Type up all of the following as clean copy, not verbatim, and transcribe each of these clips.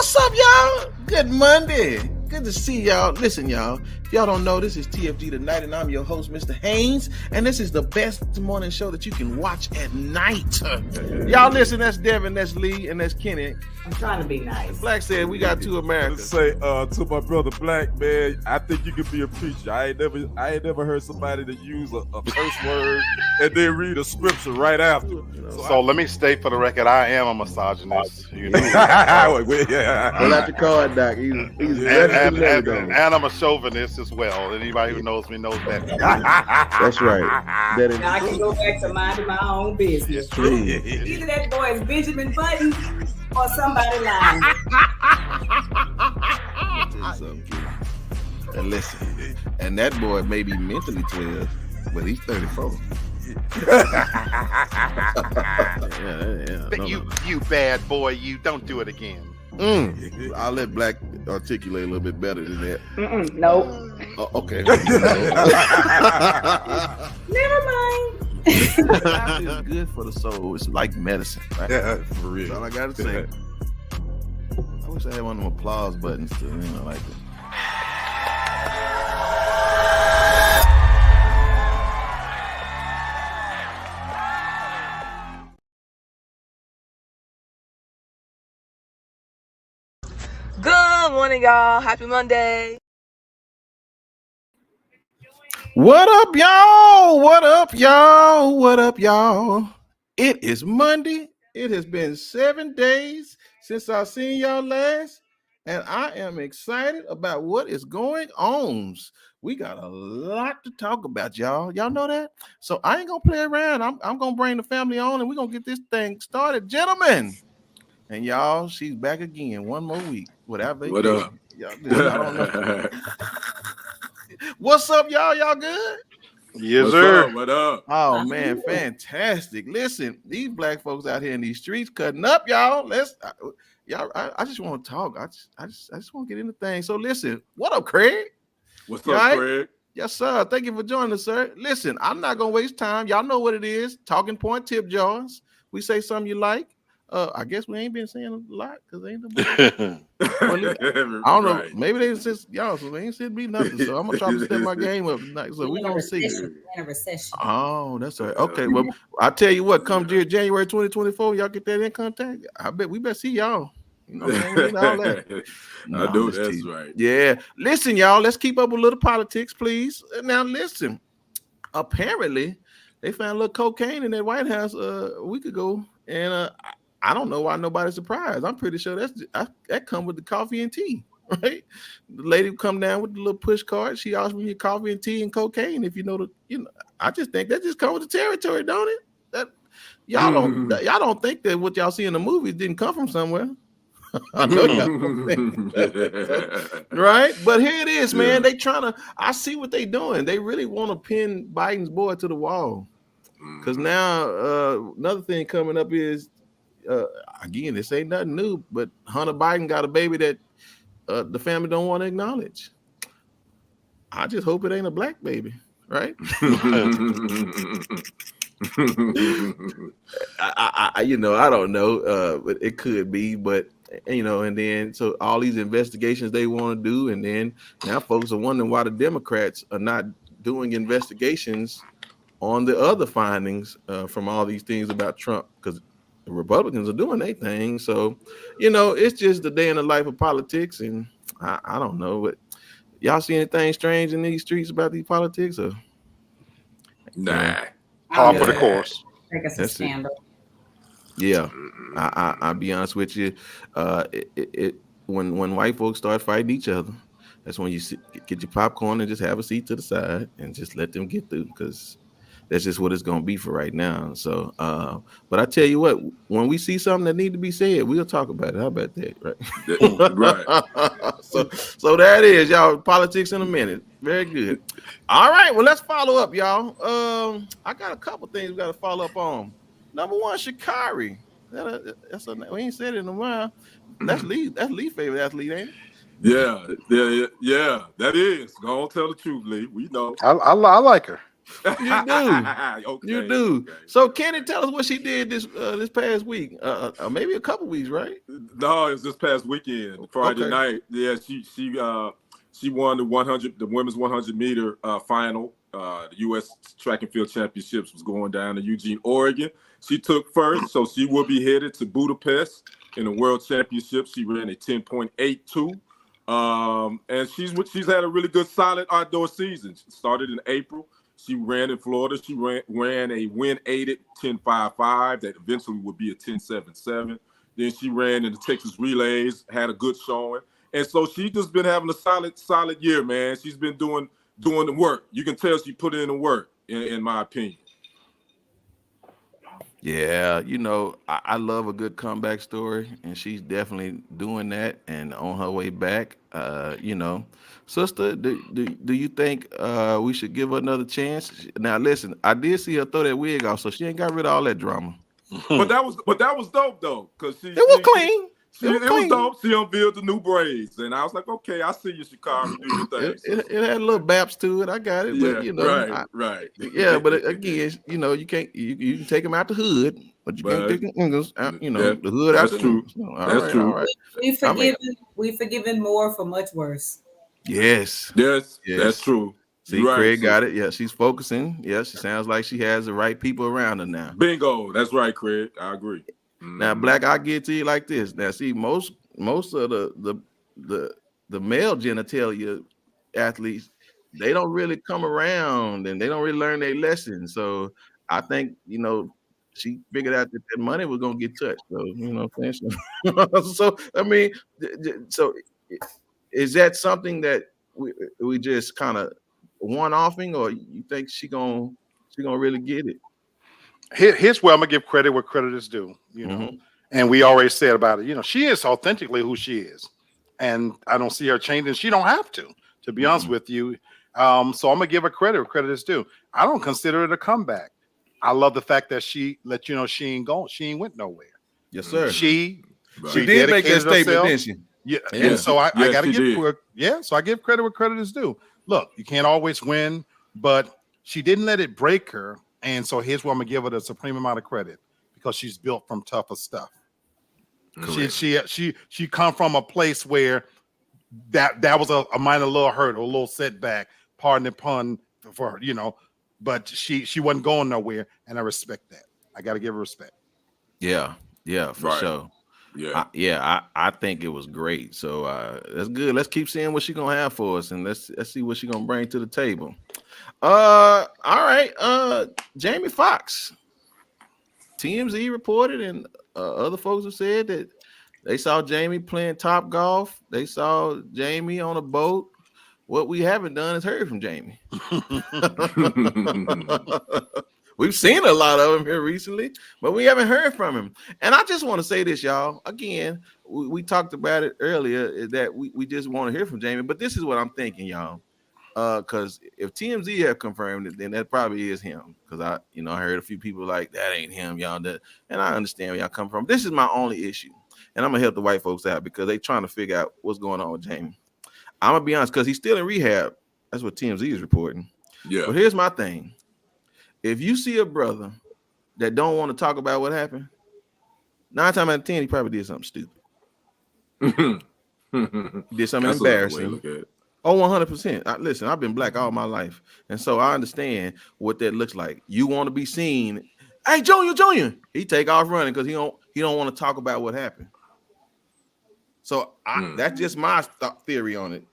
What's up, y'all? Good Monday. Good to see y'all. Listen, y'all. If y'all don't know, this is TFG Tonight, and I'm your host, Mr. Haynes. And this is the best morning show that you can watch at night. Y'all listen, that's Devin, that's Lee, and that's Kenny. I'm trying to be nice. Black said we got two Americans. Say to my brother Black, man, I think you could be a preacher. I ain't never heard somebody that use a curse word and then read a scripture right after. You know? So let me state for the record, I am a misogynist. You know? Pull out your card, Doc. He's and I'm a chauvinist as well. Anybody who knows me knows that. That's right. That is now I can go back to minding my own business. true. Either that boy is Benjamin Button or somebody lying. And listen, and that boy may be mentally 12, but he's 34. You bad boy, you don't do it again. I'll let Black articulate a little bit better than that. Nope. Okay. Never mind. It's good for the soul. It's like medicine, right? Yeah, for real. That's all I gotta say. I wish I had one of them applause buttons to, like that. Good morning, y'all. Happy Monday. What up, y'all? What up, y'all? What up, y'all? It is Monday. It has been 7 days since I seen y'all last, and I am excited about what is going on. We got a lot to talk about, y'all. Y'all know that? So I ain't gonna play around. I'm gonna bring the family on, and we're gonna get this thing started, gentlemen. And y'all, she's back again. One more week without vacation. What up? Y'all, I don't know. What's up, y'all? Y'all good? Yes, sir. What up? Oh man, fantastic! Listen, these black folks out here in these streets cutting up, y'all. I just want to talk. I just want to get into things. So listen, what up, Craig? What's up, Craig? Yes, sir. Thank you for joining us, sir. Listen, I'm not gonna waste time. Y'all know what it is. Talking point tip jars. We say something you like. I guess we ain't been saying a lot because ain't nobody. I don't know. Maybe they just y'all, so they ain't said me nothing. So I'm gonna try to step my game up tonight. So we gonna see. In a recession. Oh, that's right. Okay, well, I tell you what, come January 2024, y'all get that income tax. I bet we better see y'all. You know what I'm saying? All that. I know that's right. Yeah. Listen, y'all, let's keep up with a little politics, please. Now, listen. Apparently, they found a little cocaine in that White House a week ago, and I don't know why nobody's surprised. I'm pretty sure that come with the coffee and tea, right? The lady come down with the little push card. She asked me coffee and tea and cocaine. If you know I just think that just comes with the territory, don't it? That y'all don't think that what y'all see in the movies didn't come from somewhere. I know y'all don't think that. Right? But here it is, man. They I see what they doing. They really want to pin Biden's boy to the wall. Because now another thing coming up is again, this ain't nothing new, but Hunter Biden got a baby that the family don't want to acknowledge. I just hope it ain't a black baby, right? I don't know, but it could be, but and then so all these investigations they want to do, and then now folks are wondering why the Democrats are not doing investigations on the other findings from all these things about Trump, because the Republicans are doing their thing. So, it's just the day in the life of politics, and I don't know. But y'all see anything strange in these streets about these politics? Or Nah. Par for the course. I think it's a scandal. Yeah, I'll be honest with you. When white folks start fighting each other, that's when you get your popcorn and just have a seat to the side and just let them get through, because that's just what it's going to be for right now. So, but I tell you what, when we see something that need to be said, we'll talk about it. How about that, right? So that is, y'all, politics in a minute. Very good. All right, well, let's follow up, y'all. I got a couple things we got to follow up on. Number one, Sha'Carri. We ain't said it in a while. That's Lee's favorite athlete, ain't it? Yeah. That is. Go on, tell the truth, Lee. We know. I like her. You do. Okay, You do. okay. So Kenny, tell us what she did this past week. Maybe a couple weeks, right? No, it was this past weekend, Friday Okay. night. Yeah, she won the women's 100 meter final. The U.S. Track and Field Championships was going down in Eugene, Oregon. She took first, so she will be headed to Budapest in the World Championship. She ran a 10.82. And she's had a really good, solid outdoor season. She started in April. She ran in Florida. She ran a wind-aided 10.55 that eventually would be a 10.77. Then she ran in the Texas Relays, had a good showing. And so she's just been having a solid year, man. She's been doing the work. You can tell she put in the work, in my opinion. Yeah, I love a good comeback story, and she's definitely doing that and on her way back. Sister, do you think we should give her another chance? Now, listen, I did see her throw that wig off, so she ain't got rid of all that drama. But that was dope though, because It was clean. It was dope. She unveiled the new braids, and I was like, okay, I see you, Chicago, do your thing. It had a little baps to it. I got it, Yeah, but right. Yeah, but again, you can't you can take them out the hood, but you can't take them out, the hood out. That's true. That's true. All right. We forgiven more for much worse. Yes, that's true. See, right, Craig got it. Yeah, she's focusing. Yeah, she sounds like she has the right people around her now. Bingo. That's right, Craig. I agree. Now, Black, I get to you like this. Now, see, most of the male genitalia athletes, they don't really come around and they don't really learn their lessons. So I think, she figured out that money was gonna get touched. So, what I'm saying? So I mean, so is that something that we just kind of one-offing, or you think she gonna really get it? Here's where I'm gonna give credit where credit is due, and we already said about it, she is authentically who she is, and I don't see her changing. She don't have to be honest with you. So I'm gonna give her credit where credit is due. I don't consider it a comeback. I love the fact that she let you know she ain't went nowhere. Yes, sir. She did make that statement, didn't she? Yeah. And so I gotta give her, so I give credit where credit is due. Look, you can't always win, but she didn't let it break her. And so here's where I'm gonna give her the supreme amount of credit, because she's built from tougher stuff. She come from a place where that was a minor little hurt or a little setback, pardon the pun for her, but she wasn't going nowhere, and I respect that. I gotta give her respect. Yeah, for sure. Yeah, I think it was great. So that's good. Let's keep seeing what she's gonna have for us, and let's see what she's gonna bring to the table. All right. Jamie Foxx. TMZ reported, and other folks have said that they saw Jamie playing Top Golf. They saw Jamie on a boat. What we haven't done is heard from Jamie. We've seen a lot of him here recently, but we haven't heard from him. And I just want to say this, y'all. Again, we talked about it earlier, is that we just want to hear from Jamie. But this is what I'm thinking, y'all. Because if TMZ have confirmed it, then that probably is him. Because I heard a few people like, that ain't him, y'all. And I understand where y'all come from. This is my only issue. And I'm going to help the white folks out, because they trying to figure out what's going on with Jamie. I'm going to be honest, because he's still in rehab. That's what TMZ is reporting. Yeah. But here's my thing. If you see a brother that don't want to talk about what happened, 9 times out of 10, he probably did something stupid. He did something embarrassing. Oh, 100%. Listen, I've been black all my life, and so I understand what that looks like. You want to be seen. Hey, Junior. He take off running because he don't want to talk about what happened. So that's just my theory on it.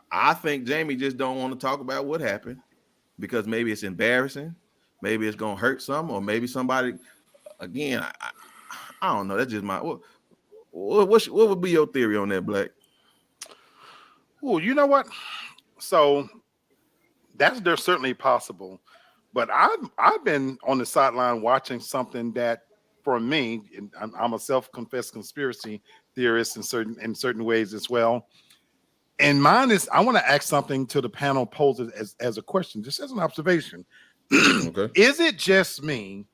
I think Jamie just don't want to talk about what happened because maybe it's embarrassing. Maybe it's gonna hurt some, or maybe somebody. Again, I don't know. That's just my. What would be your theory on that, Black? Oh, you know what? So there's certainly possible, but I've been on the sideline watching something that, for me, and I'm a self-confessed conspiracy theorist in certain ways as well. And mine is, I want to ask something to the panel, pose it as a question, just as an observation. Okay. Is it just me,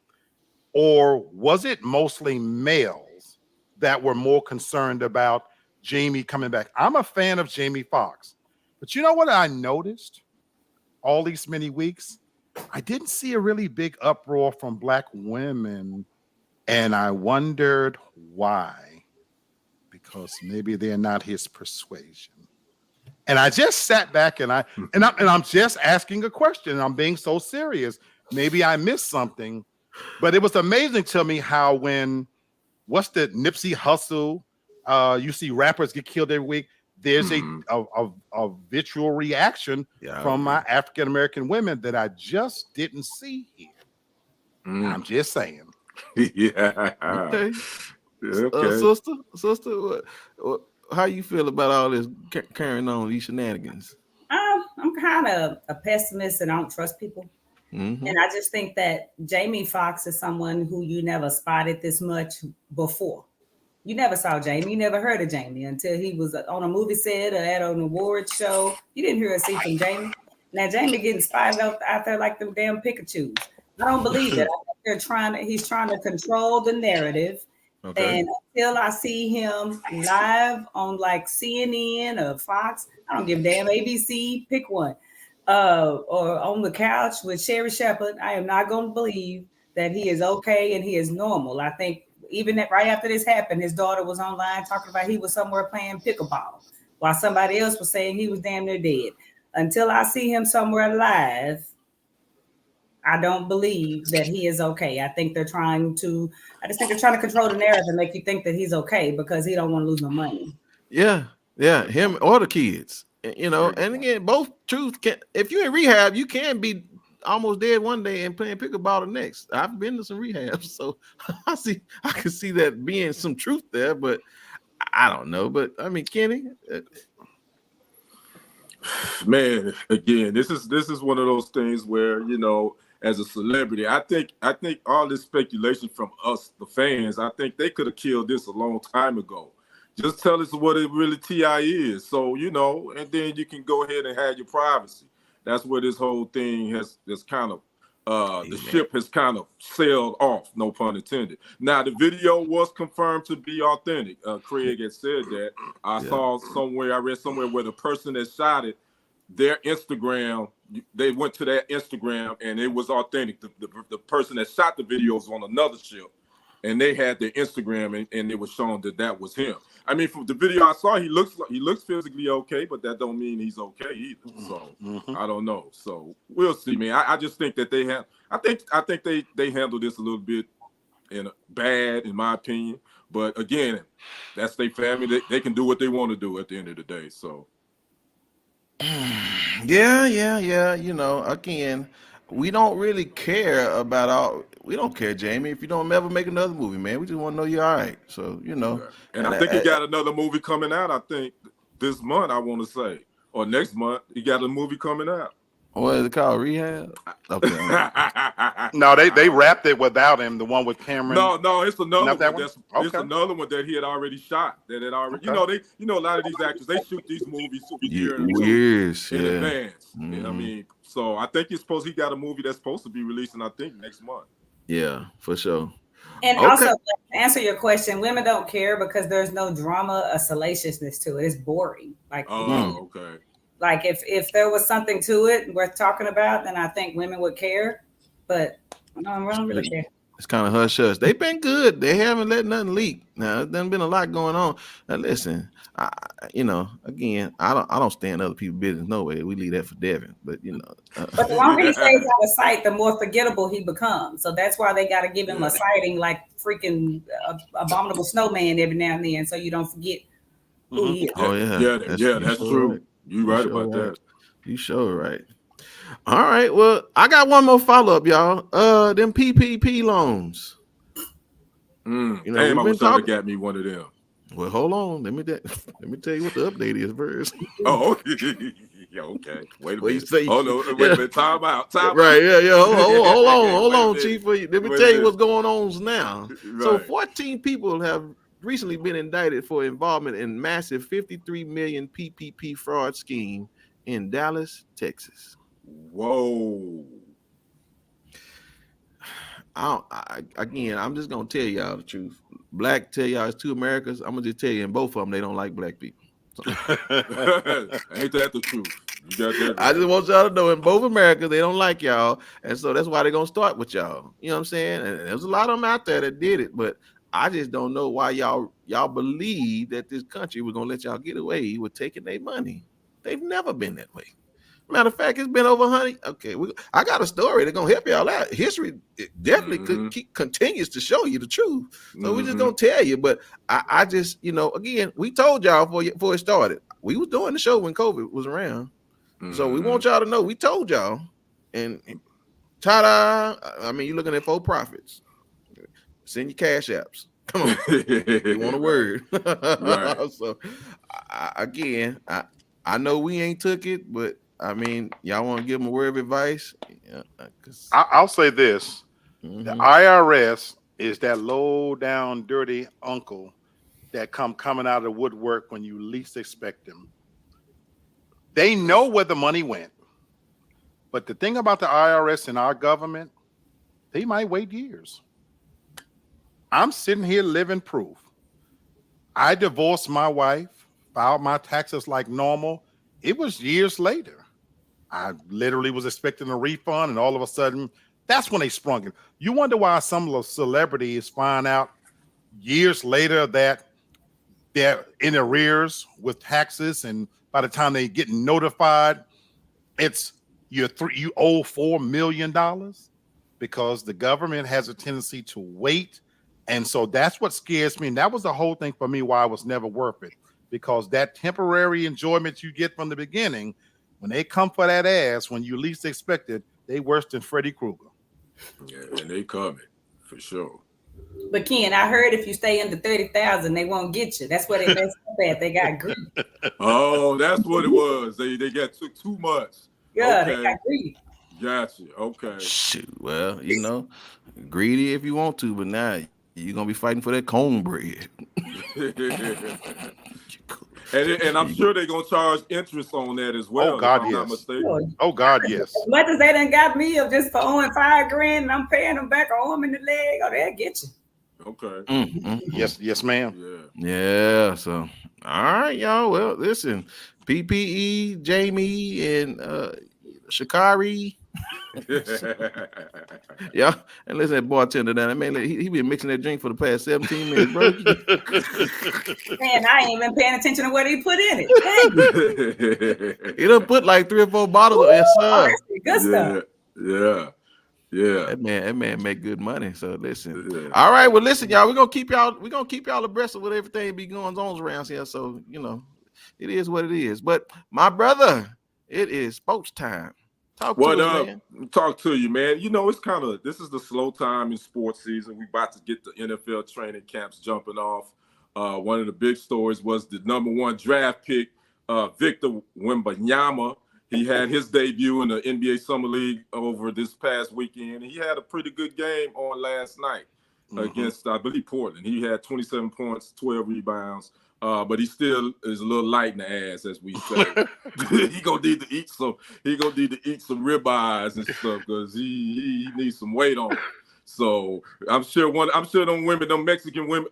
or was it mostly males that were more concerned about Jamie coming back? I'm a fan of Jamie Foxx, but you know what I noticed all these many weeks? I didn't see a really big uproar from black women, and I wondered why. Because maybe they're not his persuasion. And I just sat back and I'm just asking a question. I'm being so serious. Maybe I missed something, but it was amazing to me how when what's the Nipsey Hussle? You see rappers get killed every week. There's a vitriol reaction from my African American women that I just didn't see here. I'm just saying. Yeah. Okay. Okay. Sister, how you feel about all this carrying on these shenanigans? I'm kind of a pessimist and I don't trust people. Mm-hmm. And I just think that Jamie Foxx is someone who you never spotted this much before. You never saw Jamie. You never heard of Jamie until he was on a movie set or at an awards show. You didn't hear a scene from Jamie. Now Jamie getting spotted out there like them damn Pikachus. I don't believe it. I think he's trying to control the narrative. Okay. And until I see him live on like CNN or Fox, I don't give a damn. ABC, pick one. Or on the couch with Sherry Shepherd, I am not going to believe that he is okay and he is normal. I think even that right after this happened, his daughter was online talking about he was somewhere playing pickleball while somebody else was saying he was damn near dead. Until I see him somewhere live, I don't believe that he is okay. I just think they're trying to control the narrative and make you think that he's okay because he don't want to lose no money. Yeah, him or the kids. You know, and again, both truth can. If you're in rehab, you can be almost dead one day and playing pickleball the next. I've been to some rehabs, so I can see that being some truth there, but I don't know. But I mean, Kenny, man, again, this is one of those things where, you know, as a celebrity, I think all this speculation from us, the fans, I think they could have killed this a long time ago. Just tell us what it really T.I. is. So, you know, and then you can go ahead and have your privacy. That's where this whole thing has kind of, the ship has kind of sailed off, no pun intended. Now, the video was confirmed to be authentic. Craig had said that. I read somewhere where the person that shot it, their Instagram, they went to their Instagram and it was authentic. The person that shot the video was on another ship. And they had their Instagram, and it was shown that was him. I mean, from the video I saw, he looks physically okay, but that don't mean he's okay either. So I don't know. So we'll see, man. I just think that I think they handled this a little bit bad, in my opinion. But again, that's their family. They can do what they want to do at the end of the day. So yeah. You know, again, we don't really care about we don't care, Jamie. If you don't ever make another movie, man, we just want to know you're all right. So, you know. And I think he got another movie coming out, I think, this month, I want to say. Or next month, he got a movie coming out. What is it called? Rehab? Okay. No, they wrapped it without him, the one with Cameron. No, it's another one. It's another one that he had already shot. That had already, you know, a lot of these actors, they shoot these movies years in advance. Mm-hmm. You know what I mean? So I think he got a movie that's supposed to be releasing, I think, next month. Yeah, for sure. And also, to answer your question, women don't care because there's no drama or salaciousness to it. It's boring. Like, okay. Like if there was something to it worth talking about, then I think women would care. But I don't really care. It's kind of hush hush. They've been good. They haven't let nothing leak. Now there's been a lot going on. Now listen, again, I don't stand other people's business. No way. We leave that for Devin. But but the longer he stays out of sight, the more forgettable he becomes. So that's why they got to give him a sighting like freaking abominable snowman every now and then, so you don't forget who he is. Oh yeah, that's true. Right. You're right about that. You sure right. All right. Well, I got one more follow-up, y'all. Them PPP loans. Damn, I wish I'd have got me one of them. Well, hold on. Let me tell you what the update is first. Oh, okay. Wait a minute. Say, wait a minute. Time out. Right. Yeah. Hold on, Chief. Let me tell you what's going on now. Right. So 14 people have recently been indicted for involvement in massive 53 million PPP fraud scheme in Dallas, Texas. Whoa. I'm just gonna tell y'all the truth. Black tell y'all it's two Americas. I'm gonna just tell you, in both of them, they don't like black people. So. Ain't that the truth? You got that I right. just want y'all to know in both Americas, they don't like y'all. And so that's why they're going to start with y'all. You know what I'm saying? And there's a lot of them out there that did it. But I just don't know why y'all believe that this country was going to let y'all get away with taking their money. They've never been that way. Matter of fact, it's been over 100. Okay, I got a story that's gonna help y'all out. History definitely continues to show you the truth. So we're just gonna tell you. But I just, again, we told y'all before it started. We was doing the show when COVID was around. So we want y'all to know we told y'all. And ta-da! I mean, you're looking at for profits. Send your cash apps. Come on. You want a word. Right. So I know we ain't took it, but I mean, y'all want to give them a word of advice? Yeah, I'll say this. The IRS is that low down dirty uncle that coming out of the woodwork when you least expect them. They know where the money went. But the thing about the IRS and our government, they might wait years. I'm sitting here living proof. I divorced my wife, filed my taxes like normal. It was years later. I literally was expecting a refund, and all of a sudden, that's when they sprung it. You wonder why some of the celebrities find out years later that they're in arrears with taxes, and by the time they get notified, it's you owe $4 million because the government has a tendency to wait. And so that's what scares me. And that was the whole thing for me why it was never worth it, because that temporary enjoyment you get from the beginning, when they come for that ass, when you least expect it, they worse than Freddy Krueger. Yeah, and they coming for sure. But Ken, I heard if you stay under 30,000, they won't get you. That's what they messed up at. They got greedy. Oh, that's what it was. They got took too much. Yeah, Okay. they got greedy. Gotcha. Okay. Shoot, well, greedy if you want to, but now you're gonna be fighting for that cornbread. And I'm sure they're gonna charge interest on that as well. Oh God, if I'm yes. not mistaken. Oh God, yes. As much as they done got me of just for owing $5,000 and I'm paying them back an arm and the leg, oh, they'll get you. Okay. Yes, ma'am. Yeah. So, all right, y'all. Well, listen, PPE, Jamie, and Shikari. Yeah, and listen, that bartender down there, man, he been mixing that drink for the past 17 minutes, bro. Man, I ain't even paying attention to what he put in it. He done put like 3 or 4 bottles of yes, sir. Good stuff. Yeah. That man make good money. So listen. Yeah. All right, well, listen, y'all. We're gonna keep y'all abreast of what everything be going on around here. So it is what it is. But my brother, it is sports time. Talk to us, man. Talk to you, man. It's this is the slow time in sports season. We about to get the NFL training camps jumping off. One of the big stories was the #1 draft pick, Victor Wembanyama. He had his debut in the NBA Summer League over this past weekend. He had a pretty good game on last night against, I believe, Portland. He had 27 points, 12 rebounds. But he still is a little light in the ass, as we say. He gonna need to eat some. He gonna need to eat some ribeyes and stuff because he needs some weight on him. So I'm sure them women, them Mexican women,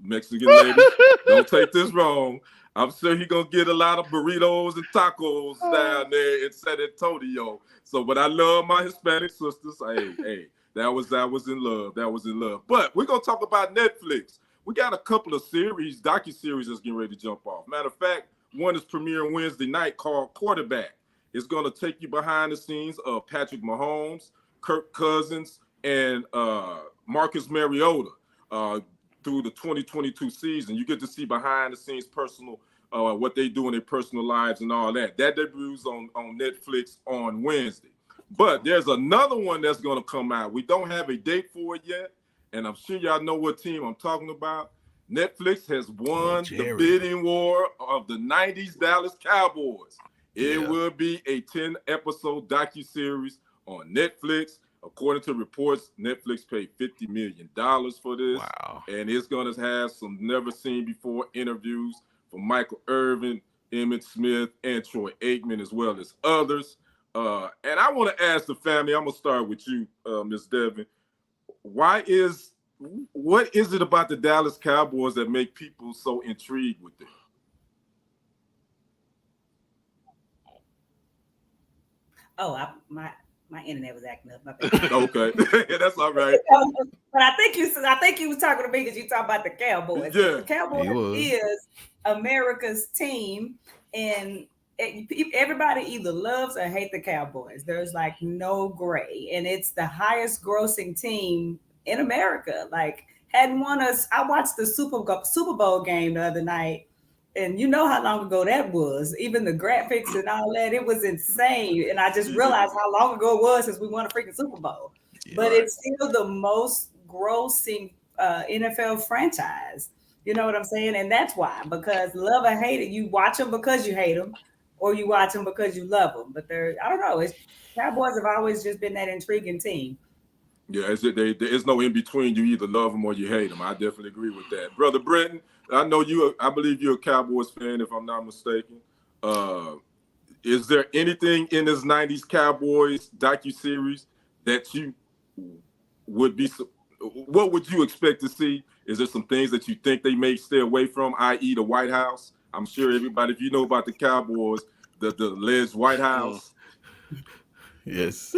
Mexican ladies, don't take this wrong. I'm sure he gonna get a lot of burritos and tacos down there in San Antonio. So, but I love my Hispanic sisters. Hey, that was in love. That was in love. But we're gonna talk about Netflix. We got a couple of docuseries that's getting ready to jump off. Matter of fact, one is premiering Wednesday night called Quarterback. It's going to take you behind the scenes of Patrick Mahomes, Kirk Cousins, and Marcus Mariota through the 2022 season. You get to see behind the scenes personal, what they do in their personal lives and all that. That debuts on Netflix on Wednesday. But there's another one that's going to come out. We don't have a date for it yet. And I'm sure y'all know what team I'm talking about. Netflix has won the bidding war of the 90s Dallas Cowboys. It will be a 10-episode docuseries on Netflix. According to reports, Netflix paid $50 million for this. Wow. And it's going to have some never-seen-before interviews from Michael Irvin, Emmitt Smith, and Troy Aikman, as well as others. And I want to ask the family, I'm going to start with you, Ms. Devin. What is it about the Dallas Cowboys that make people so intrigued with them? Oh, my internet was acting up. My bad. Okay, that's all right. But I think you was talking to me because you talking about the Cowboys. Yeah. The Cowboys He was. is America's team, and everybody either loves or hate the Cowboys. There's like no gray, and it's the highest grossing team in America. Like hadn't won us. I watched the Super Bowl game the other night. And you know how long ago that was. Even the graphics and all that, it was insane. And I just realized how long ago it was since we won a freaking Super Bowl. Yeah, but right. it's still the most grossing NFL franchise. You know what I'm saying? And that's why, because love or hate it, you watch them because you hate them, or you watch them because you love them. But I don't know. Cowboys have always just been that intriguing team. Yeah, there is no in between. You either love them or you hate them. I definitely agree with that, brother Brenton. I know you. I believe you're a Cowboys fan, if I'm not mistaken. Is there anything in this '90s Cowboys docuseries that you would be? What would you expect to see? Is there some things that you think they may stay away from, i.e., the White House? I'm sure everybody, if you know about the Cowboys, the alleged White House. Yes.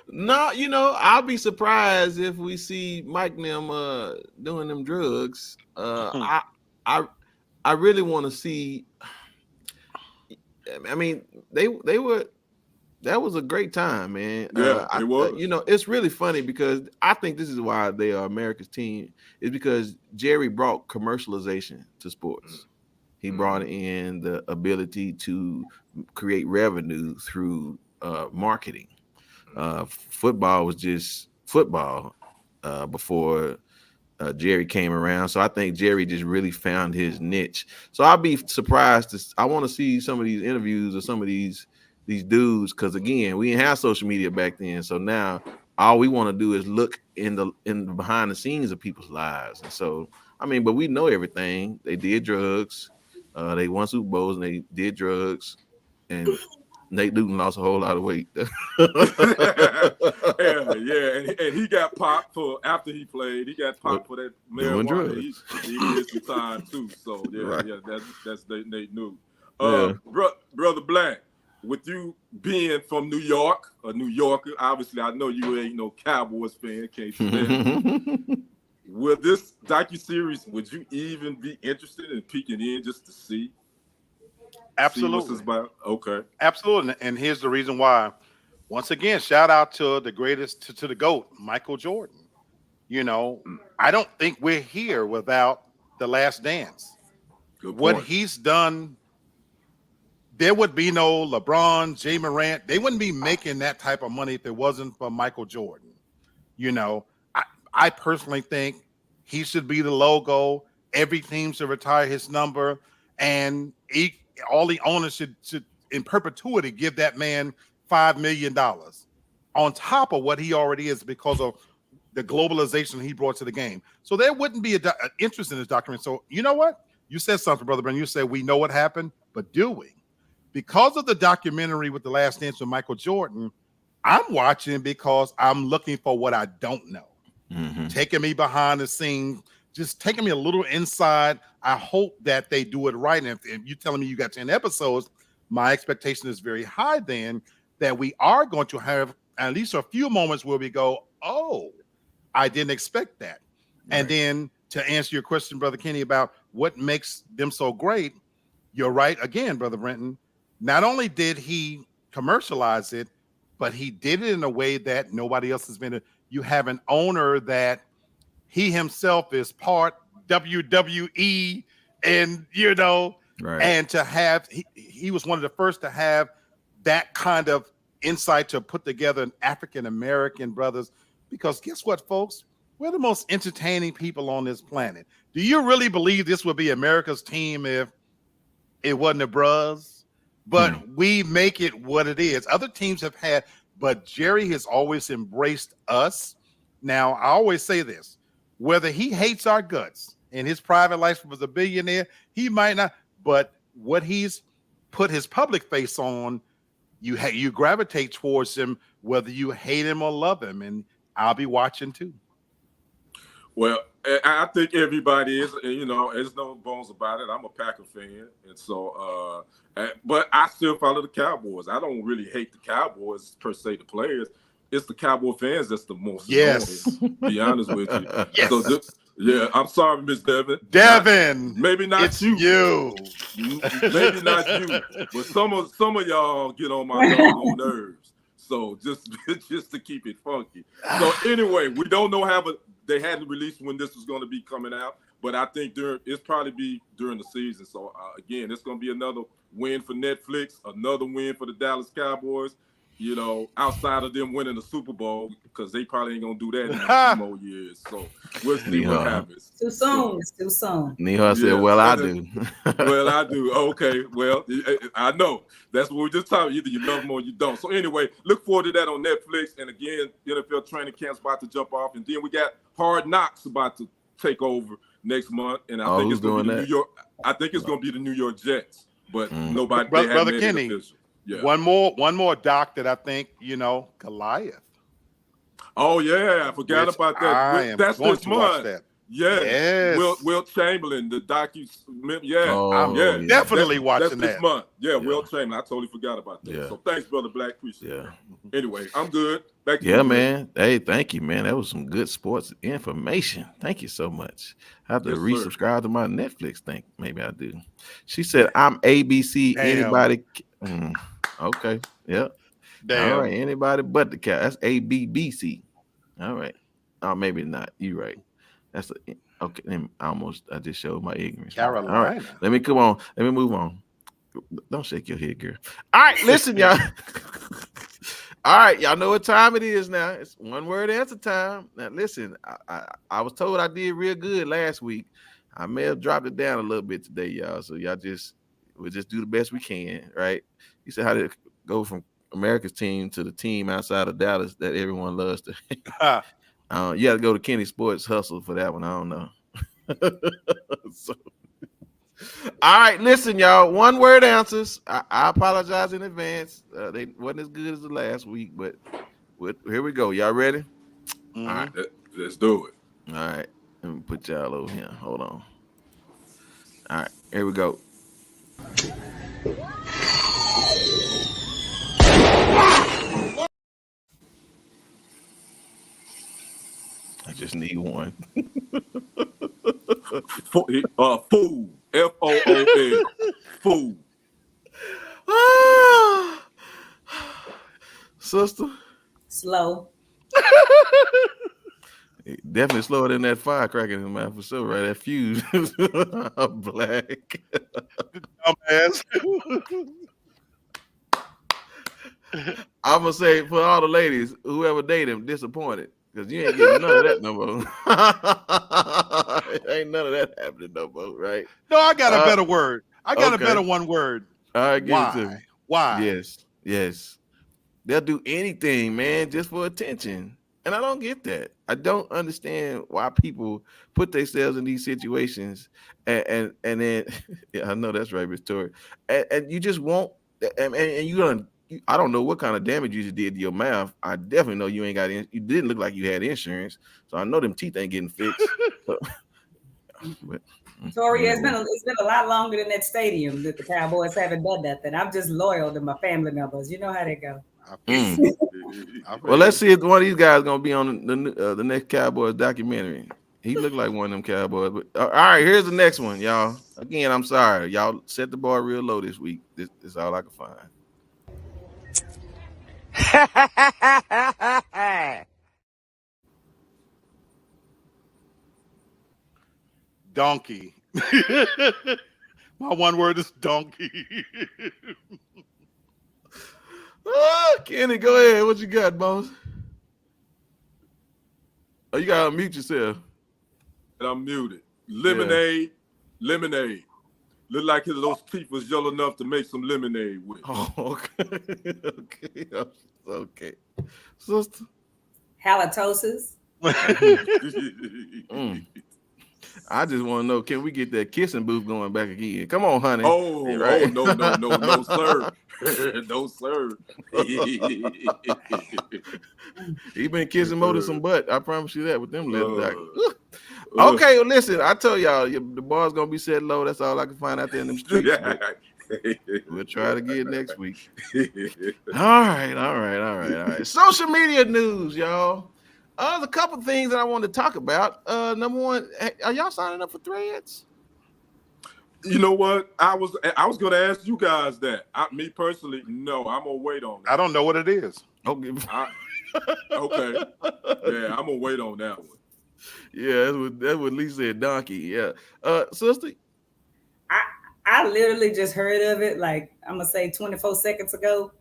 No, I'll be surprised if we see Mike and them doing them drugs. I really want to see. I mean, they were. That was a great time, man. Yeah, it was. It's really funny because I think this is why they are America's team. Is because Jerry brought commercialization to sports. He brought in the ability to create revenue through marketing. Football was just football before Jerry came around. So I think Jerry just really found his niche. So I'll be surprised. I want to see some of these interviews or some of these dudes, because again, we didn't have social media back then. So now all we want to do is look in the behind the scenes of people's lives. And so, but we know everything. They did drugs. They won Super Bowls and they did drugs, and Nate Newton lost a whole lot of weight. yeah, and he got popped for after he played. He got popped for that marijuana. He did some time too. So Right. that's Nate Newton. Yeah. Brother Black, with you being from New York, a New Yorker, obviously I know you ain't no Cowboys fan. Can't say that. With this docuseries, would you even be interested in peeking in just to see? Absolutely. See what's about? Okay. Absolutely. And here's the reason why. Once again, shout out to the greatest, to the GOAT, Michael Jordan. I don't think we're here without The Last Dance. Good What point. he's done, there would be no LeBron, Jay Morant. They wouldn't be making that type of money if it wasn't for Michael Jordan. I personally think he should be the logo. Every team should retire his number, and all the owners should in perpetuity give that man $5 million on top of what he already is because of the globalization he brought to the game. So there wouldn't be an interest in this document. So you know what? You said something, Brother Brennan. You said we know what happened, but do we? Because of the documentary with The Last Dance with Michael Jordan, I'm watching because I'm looking for what I don't know. Mm-hmm. Taking me behind the scenes, just taking me a little inside. I hope that they do it right. And if you're telling me you got 10 episodes, my expectation is very high then that we are going to have at least a few moments where we go, oh, I didn't expect that. Right. And then to answer your question, Brother Kenny, about what makes them so great, you're right again, Brother Brenton. Not only did he commercialize it, but he did it in a way that nobody else has been. You have an owner that he himself is part WWE, and right. And to have he was one of the first to have that kind of insight to put together an African American brothers, because guess what, folks? We're the most entertaining people on this planet. Do you really believe this would be America's team if it wasn't the bros? But we make it what it is. Other teams have had, but Jerry has always embraced us. Now, I always say this, whether he hates our guts in his private life was a billionaire, he might not, but what he's put his public face on, you gravitate towards him, whether you hate him or love him. And I'll be watching too. Well, I think everybody is, you know, there's no bones about it. I'm a Packer fan, and so, but I still follow the Cowboys. I don't really hate the Cowboys per se, the players. It's the Cowboy fans that's the most Yes. annoying. Be honest with you. Yes. So, yeah, I'm sorry, Miss Devin. Devin, Maybe not it's you. Maybe not you. you, but some of y'all get on my doggone nerves. So just to keep it funky. So anyway, we don't know they hadn't released when this was going to be coming out, but I think it's probably be during the season. So again, it's going to be another win for Netflix, another win for the Dallas Cowboys. You know, outside of them winning the Super Bowl, because they probably ain't gonna do that in a few more years. So we'll see what happens. Too soon. It's too soon. Neha said, "Well, I do." Well, I do. Okay. Well, I know. That's what we're just talking. Either you love them or you don't. So anyway, look forward to that on Netflix. And again, NFL training camp's about to jump off, and then we got Hard Knocks about to take over next month. And I think it's going to be New York. I think it's going to be the New York Jets, but nobody. Brother Kenny. Yeah. One more doc that I think, you know, Goliath. Oh yeah, I forgot about that. That's this month. Yes. Will Chamberlain, the docu. Yeah, I'm definitely watching that's that. This month. Yeah, Will Chamberlain. I totally forgot about that. Yeah. So thanks, Brother Black. Appreciate it. Anyway, I'm good. Back to you, man. Hey, thank you, man. That was some good sports information. Thank you so much. I have to resubscribe to my Netflix thing. Maybe I do. She said, I'm ABC. Damn. Anybody? Okay. Yep. Damn. All right. Anybody but the cat. That's ABBC. All right. Oh, maybe not. You're right. That's okay. I just showed my ignorance. Carolina. All right. Let me move on. Don't shake your head, girl. All right. Listen, y'all. All right. Y'all know what time it is now. It's one word answer time. Now, listen, I was told I did real good last week. I may have dropped it down a little bit today, y'all. So we'll just do the best we can, right? You said how did it go from America's team to the team outside of Dallas that everyone loves to. You got to go to Kenny Sports Hustle for that one. I don't know. All right, listen, y'all. One word answers. I apologize in advance. They wasn't as good as the last week, but here we go. Y'all ready? Mm-hmm. All right, let's do it. All right, let me put y'all over here. Hold on. All right, here we go. I just need one. Fool. FOOL. Fool. Sister. Slow. Definitely slower than that firecracker in the mouth for sure, right? That fuse. Black. Dumbass. I'm gonna say for all the ladies, whoever date him, disappointed. Because you ain't getting none of that no more. Ain't none of that happening no more, right? No, I got a better word. I got a better one word. All right, give it to me. Why? Yes. They'll do anything, man, just for attention. And I don't get that. I don't understand why people put themselves in these situations and then I know that's right, Miss Tori. And you just won't and you're gonna I don't know what kind of damage you just did to your mouth. I definitely know you ain't got you didn't look like you had insurance, so I know them teeth ain't getting fixed. Tori, it's been a lot longer than that stadium that the Cowboys haven't done that. I'm just loyal to my family members. You know how they go. Well, let's see if one of these guys gonna be on the next Cowboys documentary. He looked like one of them Cowboys. But all right, here's the next one, y'all. Again, I'm sorry, y'all set the bar real low this week. This is all I can find. Donkey. My one word is donkey. Kenny, go ahead. What you got, boss? Oh, you gotta unmute yourself. And I'm muted. Lemonade. Look like those teeth was yellow enough to make some lemonade with. Oh, okay. Sister. Halitosis. I just want to know, can we get that kissing booth going back again? Come on, honey. Oh, right? No, sir. No, sir. He been kissing more than some butt. I promise you that with them little Okay, well, listen, I tell y'all, the bar's gonna be set low. That's all I can find out there in them streets. We'll try it again next week. All right. Social media news, y'all. There's a couple things that I wanted to talk about. Number one, are y'all signing up for Threads? You know what? I was going to ask you guys that. Me personally, no. I'm gonna wait on that. I don't know what it is. Okay. Okay. Yeah, I'm gonna wait on that one. Yeah, that's what Lisa said. Donkey. Yeah. Sister. I literally just heard of it, like I'm gonna say 24 seconds ago,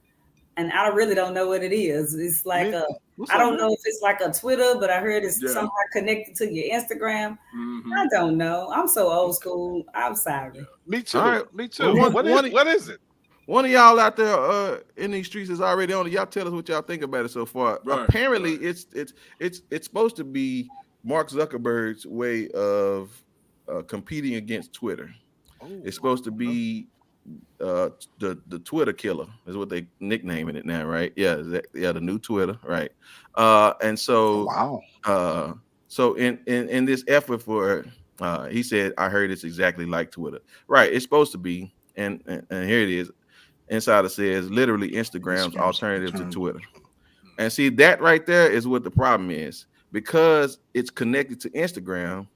and I really don't know what it is. It's like I don't know if it's like a Twitter, but I heard it's somehow connected to your Instagram. Mm-hmm. I don't know. I'm so old school. I'm sorry. Yeah. Me too. Right. Me too. Well, what is it? One of y'all out there in these streets is already on it. Y'all tell us what y'all think about it so far. Right, apparently, it's supposed to be Mark Zuckerberg's way of competing against Twitter. Oh, it's supposed to be the Twitter killer is what they nicknaming it now, right? Yeah, the new Twitter, right? And so so in this effort for he said, I heard it's exactly like Twitter, right? It's supposed to be, and here it is. Insider says literally Instagram's alternative to Twitter. And see, that right there is what the problem is, because it's connected to Instagram.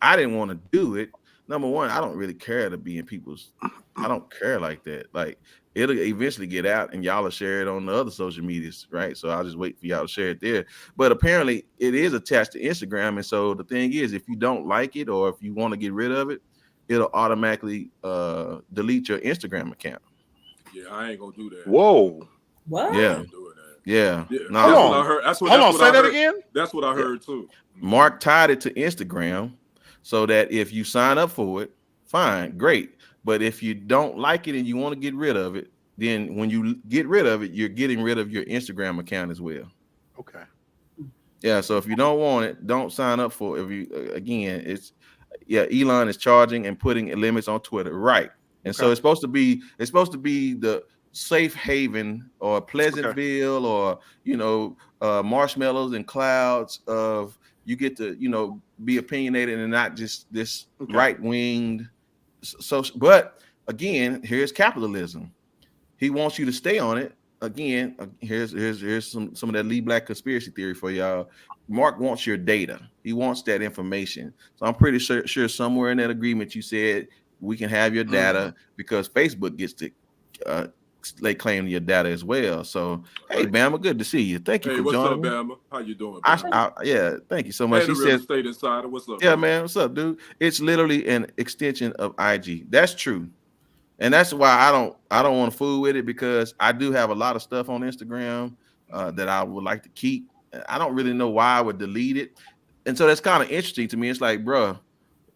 I didn't want to do it. Number one, I don't really care to be in people's. I don't care like that. Like, it'll eventually get out and y'all will share it on the other social medias, right? So I'll just wait for y'all to share it there. But apparently it is attached to Instagram. And so the thing is, if you don't like it or if you want to get rid of it, it'll automatically delete your Instagram account. Yeah, I ain't gonna do that. Whoa. What? Yeah. Yeah. No, that's what I heard. Hold on, say that again. That's what I heard too. Mark tied it to Instagram so that if you sign up for it, fine, great. But if you don't like it and you want to get rid of it, then when you get rid of it, you're getting rid of your Instagram account as well. Okay. Yeah. So if you don't want it, don't sign up for it. If you it's Elon is charging and putting limits on Twitter, right? And so it's supposed to be the safe haven or Pleasantville or marshmallows and clouds of you get to be opinionated and not just this right-winged social. But again, here's capitalism. He wants you to stay on it. Again, here's some of that Lee Black conspiracy theory for y'all. Mark wants your data. He wants that information. So I'm pretty sure somewhere in that agreement you said we can have your data because Facebook gets to lay claim to your data as well. So hey, Bama, good to see you. Thank you for joining me. What's up, Bama? How you doing, Bama? Thank you so much. He said, "State Insider." What's up? Yeah, man. What's up, dude? It's literally an extension of IG. That's true. And that's why I don't want to fool with it, because I do have a lot of stuff on Instagram that I would like to keep. I don't really know why I would delete it. And so that's kind of interesting to me. It's like, bro,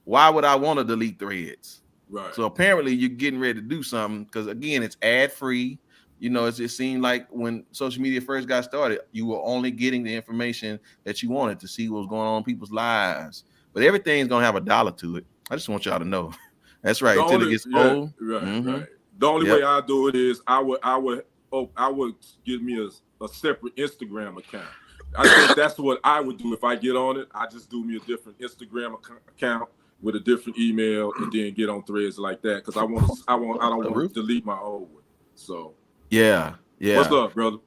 why would I want to delete Threads? Right. So apparently you're getting ready to do something, because again, it's ad free. It seemed like when social media first got started, you were only getting the information that you wanted to see what was going on in people's lives. But everything's gonna have $1 to it. I just want y'all to know. That's right. Until it gets old. Right. The only way I do it is I would give me a separate Instagram account. I think that's what I would do if I get on it. I just do me a different Instagram account with a different email and then get on Threads like that, because I don't want to delete my old one. So yeah. What's up, brother?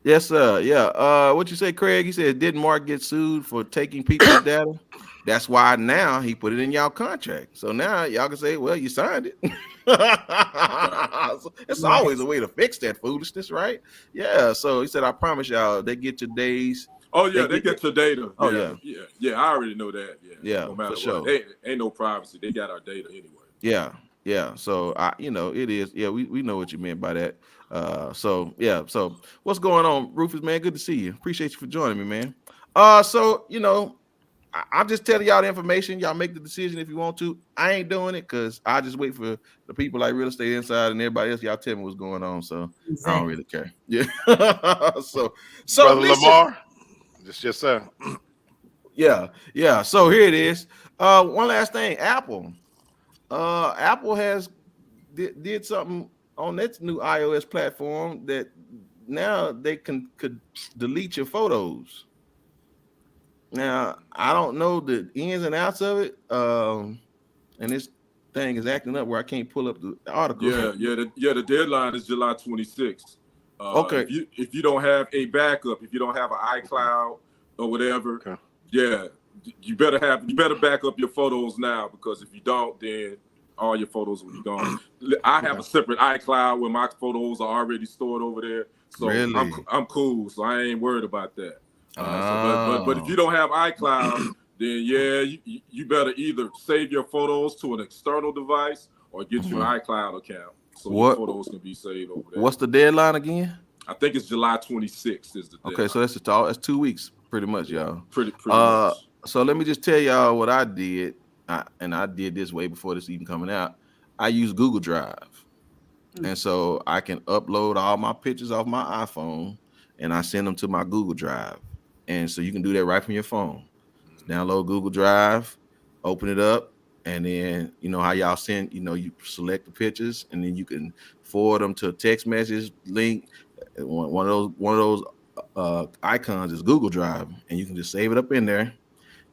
Yes, sir. Yeah. What you say, Craig? He said, didn't Mark get sued for taking people's data? That's why now he put it in y'all contract. So now y'all can say, well, you signed it. It's always a way to fix that foolishness, right? Yeah. So he said, I promise y'all, they get your days. Oh yeah, they get your data. Oh yeah. I already know that. Yeah. No matter what, sure. Ain't no privacy. They got our data anyway. Yeah. So it is. Yeah, we know what you meant by that. So what's going on, Rufus, man? Good to see you. Appreciate you for joining me, man. I'm just telling y'all the information. Y'all make the decision if you want to. I ain't doing it because I just wait for the people like Real Estate Inside and everybody else. Y'all tell me what's going on. So exactly. I don't really care. Yeah. so Brother Lamar, just yeah. So here it is. One last thing. Apple has did something on its new iOS platform that now they could delete your photos. Now I don't know the ins and outs of it. And this thing is acting up where I can't pull up the article. The deadline is July 26th. Okay. If you don't have a backup, if you don't have an iCloud or whatever, Okay. yeah, you better back up your photos now, because if you don't, then all your photos will be gone. I have a separate iCloud where my photos are already stored over there, so Really? I'm cool, so I ain't worried about that. But if you don't have iCloud, then yeah, you better either save your photos to an external device or get you an iCloud account so your photos can be saved over there. What's the deadline again? I think it's July 26th is the deadline. Okay, so that's 2 weeks, pretty much, y'all. Pretty much. So let me just tell y'all what I did, and I did this way before this even coming out. I use Google Drive, and so I can upload all my pictures off my iPhone, and I send them to my Google Drive, and so you can do that right from your phone. Download Google Drive, open it up, and then you know how y'all send. You know, you select the pictures, and then you can forward them to a text message link. One of those icons is Google Drive, and you can just save it up in there,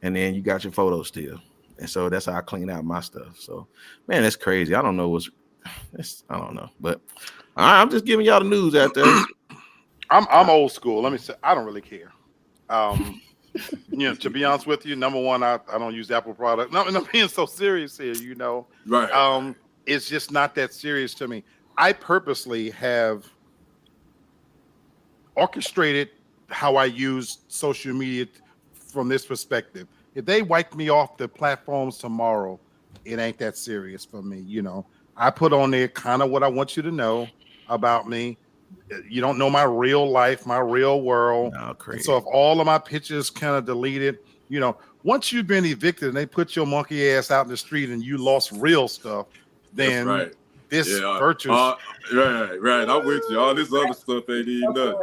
and then you got your photos still. And so that's how I clean out my stuff. So, man, that's crazy. I don't know I don't know, but I'm just giving y'all the news out there. I'm old school. Let me say, I don't really care. To be honest with you, number one, I don't use Apple product. No, I'm being so serious here, Right. It's just not that serious to me. I purposely have orchestrated how I use social media from this perspective. If they wipe me off the platforms tomorrow, it ain't that serious for me. I put on there kind of what I want you to know about me. You don't know my real life, my real world. No, crazy. So if all of my pictures kind of deleted, once you've been evicted and they put your monkey ass out in the street and you lost real stuff, then right. this virtual. Right. I'm with you. All this other stuff ain't even nothing.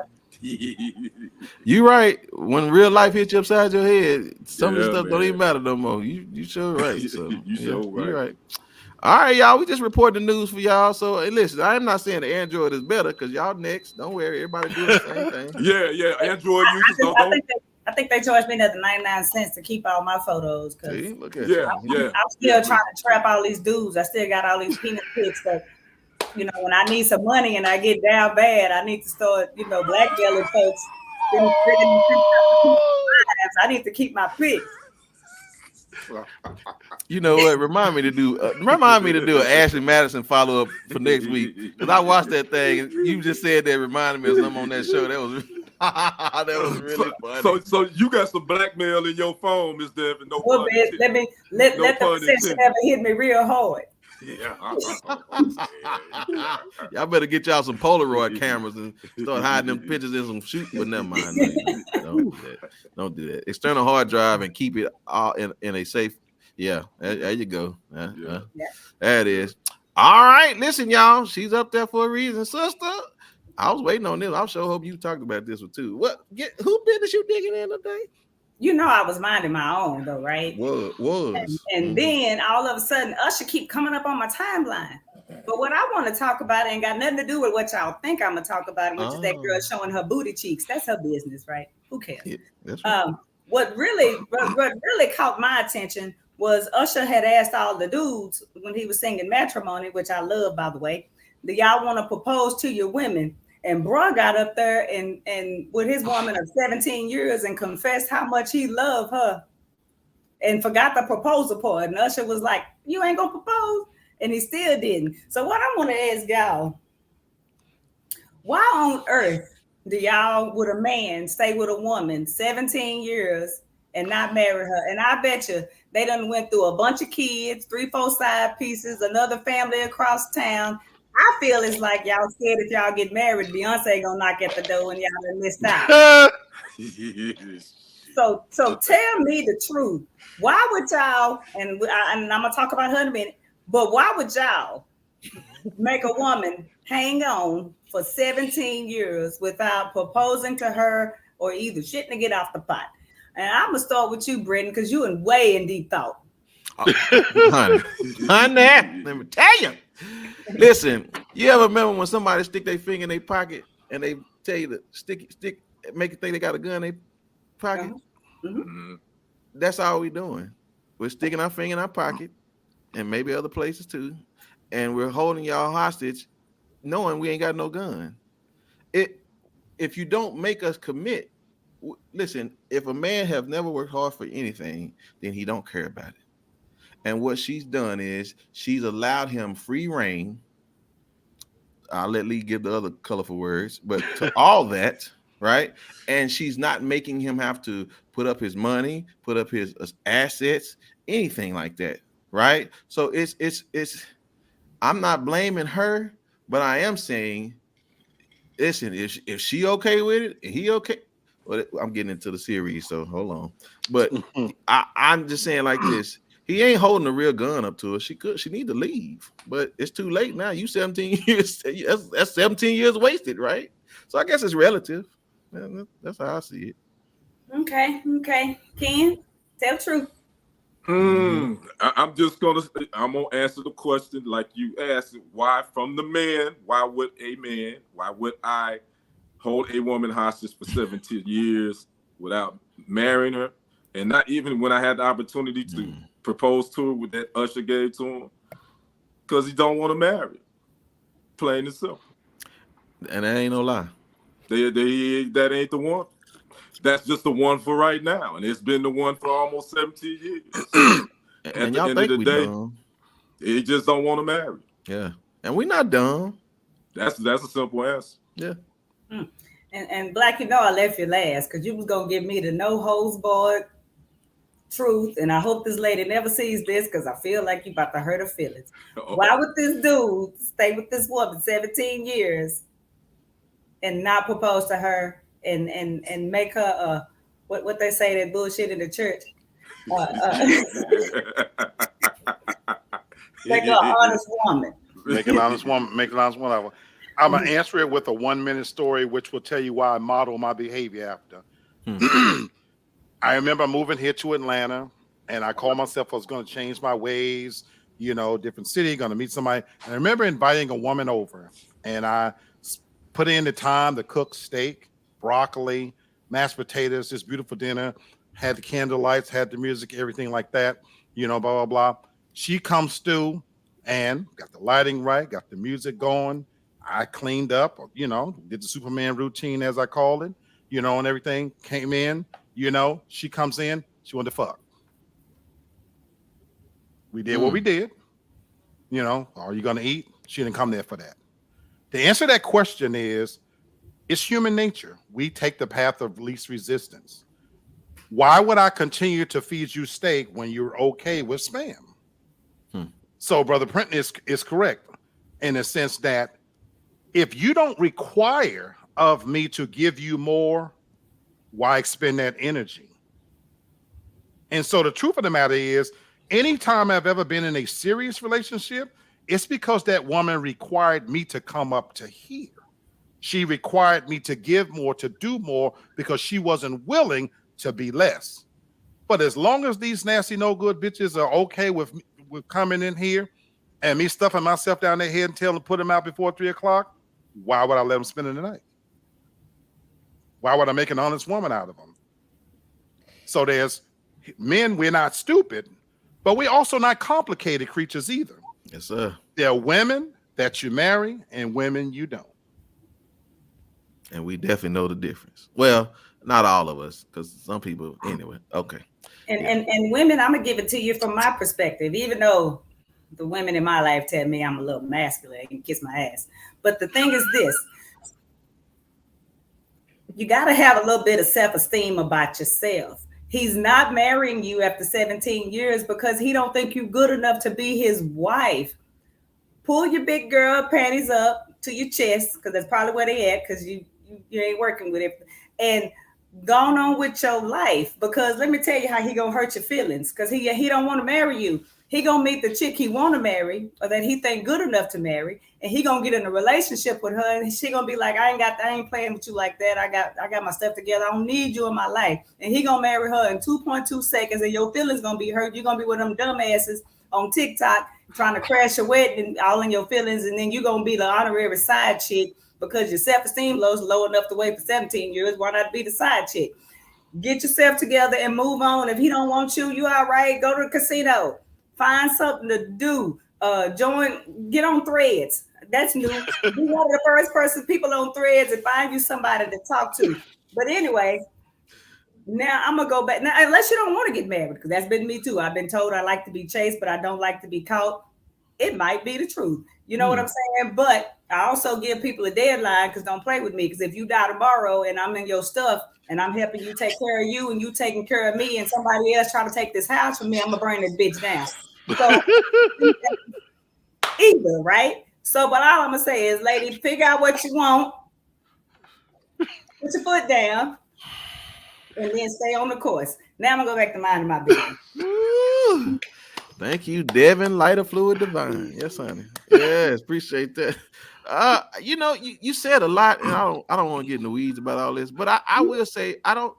You right. When real life hits you upside your head, some of the stuff don't even matter no more. You sure right. So you sure right. You're right. All right, y'all. We just reported the news for y'all. So hey, listen, I am not saying the Android is better because y'all next. Don't worry, everybody doing the same thing. Yeah. Android users don't. I think they charged me another 99 cents to keep all my photos. See, look at I'm still trying to trap all these dudes. I still got all these peanut pics that, when I need some money and I get down bad, I need to start, blackmailing folks. I need to keep my pics. You know what? Remind me to do an Ashley Madison follow up for next week, because I watched that thing and you just said that reminded me of something on that show. That was really funny. So you got some blackmail in your phone, Miss Devin. No pun intended. Let the session ever hit me real hard. Yeah. Y'all better get y'all some Polaroid cameras and start hiding them pictures in some shooting. But never mind. Don't do that. External hard drive and keep it all in a safe. Yeah, there you go. There it is. All right, listen, y'all. She's up there for a reason, sister. I was waiting on this. I sure hope you talked about this one too. Who business you digging in today? I was minding my own though, right? Was. And then all of a sudden, Usher keep coming up on my timeline. But what I want to talk about ain't got nothing to do with what y'all think I'm gonna talk about, which is that girl showing her booty cheeks. That's her business, right? Who cares? Yeah, that's right. What really caught my attention was Usher had asked all the dudes when he was singing Matrimony, which I love, by the way, do y'all want to propose to your women? And bro got up there and with his woman of 17 years and confessed how much he loved her and forgot the proposal part. And Usher was like, you ain't gonna propose? And he still didn't. So what I want to ask y'all, why on earth do y'all with a man stay with a woman 17 years and not marry her? And I bet you they done went through a bunch of kids, 3-4 side pieces, another family across town. I feel it's like y'all scared if y'all get married, Beyonce gonna knock at the door and y'all done missed out. So tell me the truth. Why would y'all, and I'm gonna talk about her in a minute, but why would y'all make a woman hang on for 17 years without proposing to her or either shitting to get off the pot? And I'm gonna start with you, Britton, because you way in deep thought. Honey, let me tell you. Listen, you ever remember when somebody stick their finger in their pocket and they tell you to stick, make it think they got a gun in their pocket? Mhm. That's all we doing. We're sticking our finger in our pocket, and maybe other places too, and we're holding y'all hostage, knowing we ain't got no gun. If you don't make us commit, listen. If a man have never worked hard for anything, then he don't care about it. And what she's done is she's allowed him free reign. I'll let Lee give the other colorful words, but to all that, right? And she's not making him have to put up his money, put up his assets, anything like that, right? So it's. I'm not blaming her, but I am saying, listen, if she okay with it, and he okay. Well, I'm getting into the series, so hold on. But I'm just saying like this. He ain't holding a real gun up to her. She need to leave, but it's too late now. You 17 years. That's 17 years wasted, right? So I guess it's relative. That's how I see it. Okay. Ken, tell the truth. I'm gonna answer the question like you asked. Why from the man? Why would I hold a woman hostage for 17 years without marrying her? And not even when I had the opportunity to propose to her with that Usher gave to him, because he don't want to marry. Plain and simple. And that ain't no lie. That ain't the one. That's just the one for right now, and it's been the one for almost 17 years. So at the end of the day, he just don't want to marry. Yeah, and we're not dumb. That's a simple answer. Yeah. And Black, I left you last because you was gonna give me the no holds barred truth, and I hope this lady never sees this because I feel like you about to hurt her feelings. Why would this dude stay with this woman 17 years and not propose to her and make her what they say, that bullshit in the church? Make her an honest woman. Make an honest woman. I'm gonna answer it with a 1-minute story, which will tell you why I model my behavior after. I remember moving here to Atlanta, and I called myself I was going to change my ways, different city, going to meet somebody. And I remember inviting a woman over, and I put in the time to cook steak, broccoli, mashed potatoes, this beautiful dinner, had the candle lights, had the music, everything like that, blah, blah, blah. She comes through and got the lighting right, got the music going. I cleaned up, did the Superman routine, as I called it, and everything. Came in, she comes in, she wanted to fuck. We did what we did. Are you going to eat? She didn't come there for that. The answer to that question is, it's human nature. We take the path of least resistance. Why would I continue to feed you steak when you're okay with spam? So Brother Printon is correct in the sense that if you don't require of me to give you more, why expend that energy? And so the truth of the matter is, anytime I've ever been in a serious relationship, it's because that woman required me to come up to here. She required me to give more, to do more, because she wasn't willing to be less. But as long as these nasty, no good bitches are okay with coming in here and me stuffing myself down their head until and put them out before 3 o'clock, why would I let them spend the night? Why would I make an honest woman out of them? So there's men, we're not stupid, but we're also not complicated creatures either. Yes, sir. There are women that you marry and women you don't. And we definitely know the difference. Well, not all of us, because some people, anyway. Okay. And women, I'm gonna give it to you from my perspective, even though the women in my life tell me I'm a little masculine and kiss my ass. But the thing is this: you gotta have a little bit of self-esteem about yourself. He's not marrying you after 17 years because he don't think you're good enough to be his wife. Pull your big girl panties up to your chest, because that's probably where they at, because you ain't working with it, and gone on with your life. Because let me tell you how he gonna hurt your feelings, because he don't want to marry you. He gonna meet the chick he want to marry, or that he think good enough to marry, and he gonna get in a relationship with her, and she gonna be like, I ain't playing with you like that. I got my stuff together. I don't need you in my life. And he gonna marry her in 2.2 seconds, and your feelings gonna be hurt. You're gonna be with them dumbasses on TikTok trying to crash your wedding and all in your feelings, and then you're gonna be the honorary side chick because your self-esteem low enough to wait for 17 years. Why not be the side chick? Get yourself together and move on. If he don't want you, you all right. Go to the casino. Find something to do. Get on Threads. That's new. Be one of the first person people on Threads and find you somebody to talk to. But anyway, now I'm gonna go back. Now, unless you don't want to get married, because that's been me too. I've been told I like to be chased, but I don't like to be caught. It might be the truth. You know what I'm saying? But I also give people a deadline because don't play with me. Because if you die tomorrow and I'm in your stuff and I'm helping you take care of you and you taking care of me and somebody else trying to take this house from me, I'm gonna burn this bitch down. So either, right? So, but all I'm gonna say is, lady, figure out what you want, put your foot down, and then stay on the course. Now I'm gonna go back to minding my business. Woo. Thank you, Devin, Lighter Fluid Divine. Yes, honey. Yes, appreciate that. You said a lot, and I don't want to get in the weeds about all this, but I will say I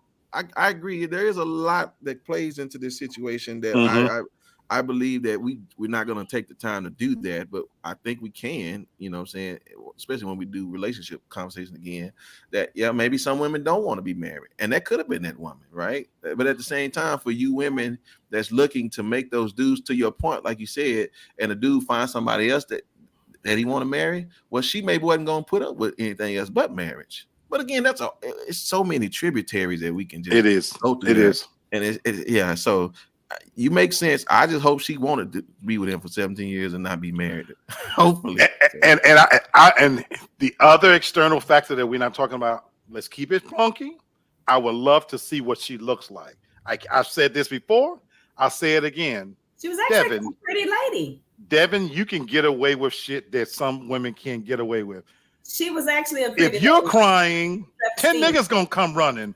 agree. There is a lot that plays into this situation that I believe that we're not going to take the time to do that, but I think we can, you know what I'm saying, especially when we do relationship conversation again, that, maybe some women don't want to be married. And that could have been that woman, right? But at the same time, for you women that's looking to make those dudes, to your point, like you said, and a dude finds somebody else that he want to marry, well, she maybe wasn't going to put up with anything else but marriage. But again, it's so many tributaries that we can just go through. It is. And so you make sense. I just hope she wanted to be with him for 17 years and not be married. Hopefully. And the other external factor that we're not talking about, let's keep it funky. I would love to see what she looks like. I've said this before. I'll say it again. She was actually a pretty lady. Devin, you can get away with shit that some women can't get away with. She was actually a pretty lady. If you're crying, 10 niggas gonna come running.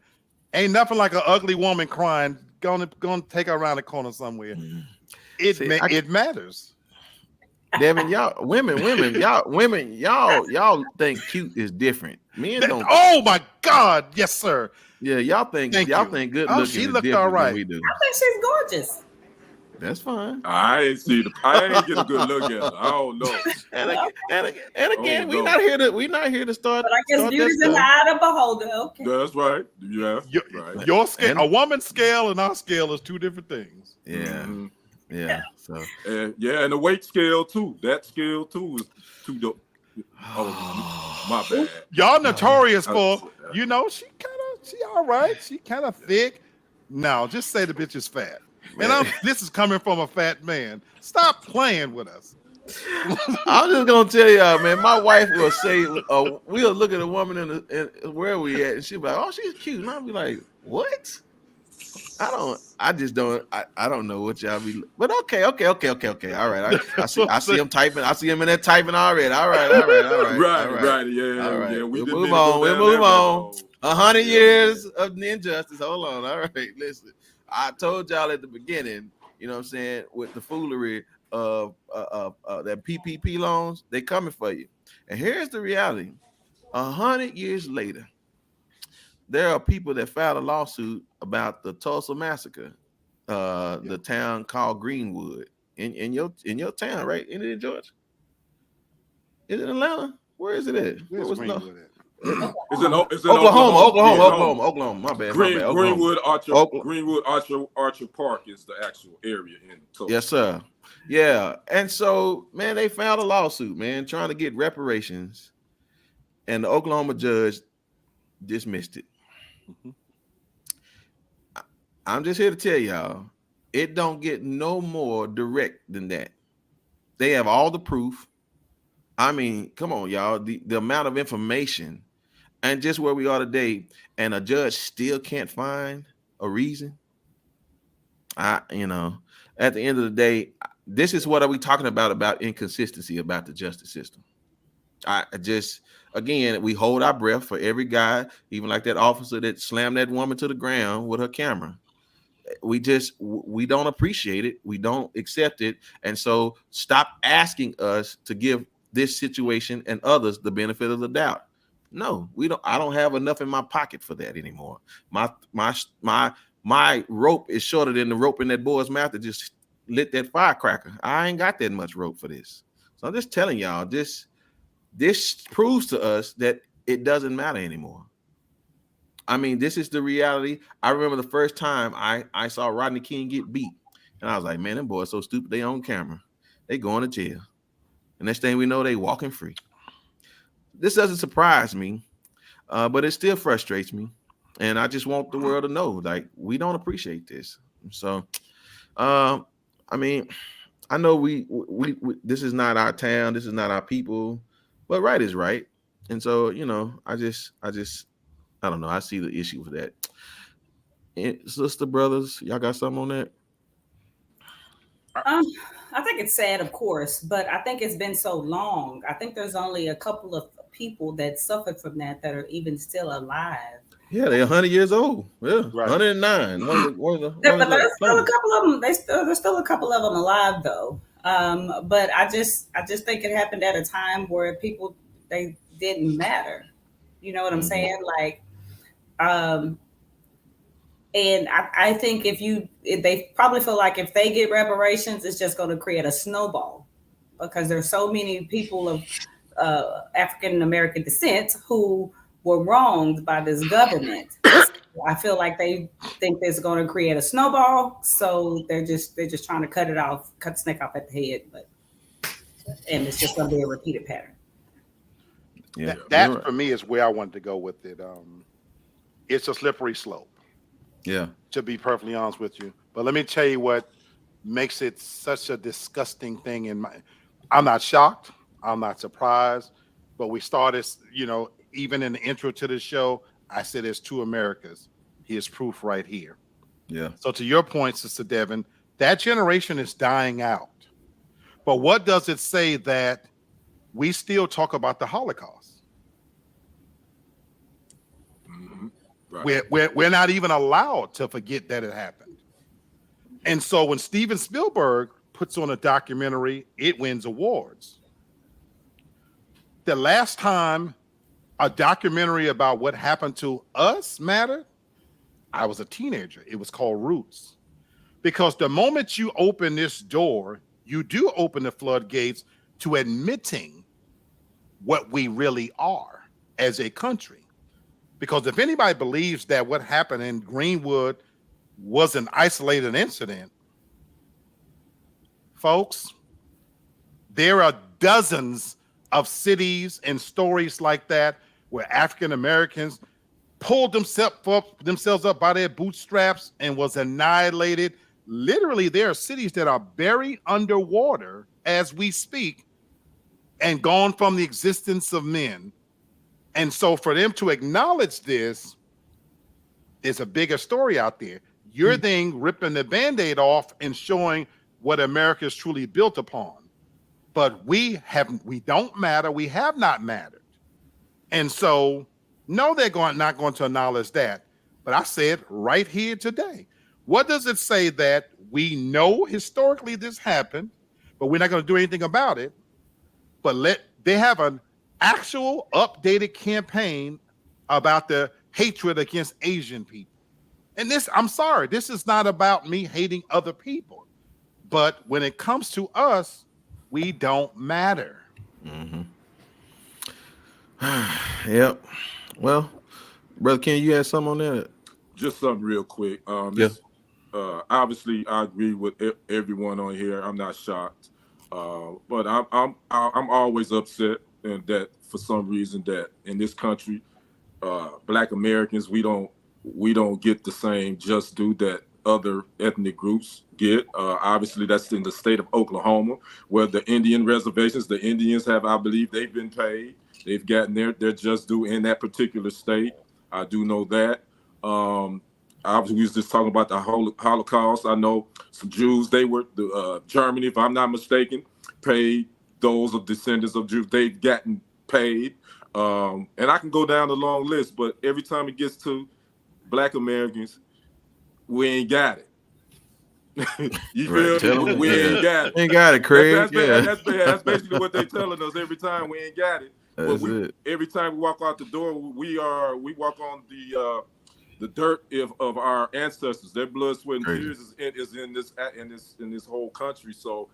Ain't nothing like an ugly woman crying. Gonna take her around the corner somewhere. It matters. Devin, y'all think cute is different. Men don't. Oh my God, yes, sir. Yeah, y'all think good looking. She looked all right. We do. I think she's gorgeous. That's fine. I ain't get a good look at her. I don't know. And again, we're not here to start. But I guess beauty's in the eye of the beholder. Okay. That's right. Yeah. Right. Your scale, a woman's scale and our scale is two different things. Yeah. Yeah. So and the weight scale too. That scale too is too dope. Oh, my bad. Y'all notorious for, she all right. She kind of thick. No, just say the bitch is fat. And this is coming from a fat man. Stop playing with us. I'm just gonna tell y'all, man. My wife will say, we'll look at a woman in where we at, and she'll be like, "Oh, she's cute," and I'll be like, "What?" I don't know what y'all be. But okay. All right, I see him typing. I see him in there typing already. All right. Right. Yeah. We'll move on. 100 years of injustice. Hold on. All right, listen. I told y'all at the beginning, you know what I'm saying, with the foolery of that PPP loans, they coming for you. And here's the reality. 100 years later, there are people that filed a lawsuit about the Tulsa massacre, the town called Greenwood in your town, right? In Georgia? Is it Atlanta? Where is it at? Where's Greenwood at? It's in Oklahoma. My bad. Greenwood Archer Park is the actual area in Tulsa. Yes, sir. Yeah, and so man, they filed a lawsuit, man, trying to get reparations, and the Oklahoma judge dismissed it. I'm just here to tell y'all, it don't get no more direct than that. They have all the proof. I mean, come on, y'all. The amount of information and just where we are today, and a judge still can't find a reason. At the end of the day, this is what are we talking about inconsistency about the justice system. Again, we hold our breath for every guy, even like that officer that slammed that woman to the ground with her camera. We don't appreciate it. We don't accept it. And so stop asking us to give this situation and others the benefit of the doubt. No, we don't. I don't have enough in my pocket for that anymore. My rope is shorter than the rope in that boy's mouth that just lit that firecracker. I ain't got that much rope for this. So I'm just telling y'all, this proves to us that it doesn't matter anymore. I mean, this is the reality. I remember the first time I saw Rodney King get beat, and I was like, man, them boys so stupid. They on camera, they going to jail. And next thing we know, they walking free. This doesn't surprise me, but it still frustrates me. And I just want the world to know, like, we don't appreciate this. So, I mean, I know we this is not our town, this is not our people, but right is right. And so, I don't know. I see the issue with that. And sister, brothers, y'all got something on that? I think it's sad, of course, but I think it's been so long. I think there's only a couple of people that suffered from that are even still alive. Yeah, they're 100 years old. Yeah, Right. 109. But there's still a couple of them. There's still a couple of them alive though. But I just think it happened at a time where people, they didn't matter. You know what I'm saying? Like, and I think if they probably feel like if they get reparations, it's just going to create a snowball, because there's so many people of African American descent who were wronged by this government. I feel like they think this is going to create a snowball, so they're just trying to cut the snake off at the head, and it's just going to be a repeated pattern. Yeah, that right. For me is where I wanted to go with it. It's a slippery slope. Yeah. To be perfectly honest with you, but let me tell you what makes it such a disgusting thing. I'm not shocked. I'm not surprised. But we started, even in the intro to the show, I said there's two Americas. Here's proof right here. Yeah. So to your point, Sister Devin, that generation is dying out. But what does it say that we still talk about the Holocaust? Right. We're not even allowed to forget that it happened. And so when Steven Spielberg puts on a documentary, it wins awards. The last time a documentary about what happened to us mattered, I was a teenager. It was called Roots. Because the moment you open this door, you do open the floodgates to admitting what we really are as a country. Because if anybody believes that what happened in Greenwood was an isolated incident, folks, there are dozens of cities and stories like that where African Americans pulled themselves up by their bootstraps and was annihilated. Literally, there are cities that are buried underwater as we speak and gone from the existence of men. And so for them to acknowledge this, there's a bigger story out there. You're then ripping the Band-Aid off and showing what America is truly built upon. But we don't matter. We have not mattered. And so, no, they're not going to acknowledge that. But I said right here today, what does it say that we know historically this happened, but we're not going to do anything about it? But they have an actual updated campaign about the hatred against Asian people. And I'm sorry, this is not about me hating other people. But when it comes to us, we don't matter. Mm-hmm. Yep. Well, Brother Ken, you had something on that? Just something real quick. Obviously, I agree with everyone on here. I'm not shocked, but I'm always upset, and that for some reason that in this country, Black Americans we don't get the same just due that other ethnic groups get. Obviously, that's in the state of Oklahoma, where the Indian reservations, the Indians have, I believe, they've been paid. They've gotten their just due in that particular state. I do know that. Obviously, we was just talking about the Holocaust. I know some Jews, they were, Germany, if I'm not mistaken, paid those of descendants of Jews. They've gotten paid. And I can go down the long list, but every time it gets to Black Americans, we ain't got it. You feel me? We ain't got it. Ain't got it, Craig. That's basically what they're telling us every time. We ain't got it. That's But it. every time we walk out the door, we walk on the dirt of our ancestors. Their blood, sweat, and tears is in this whole country. So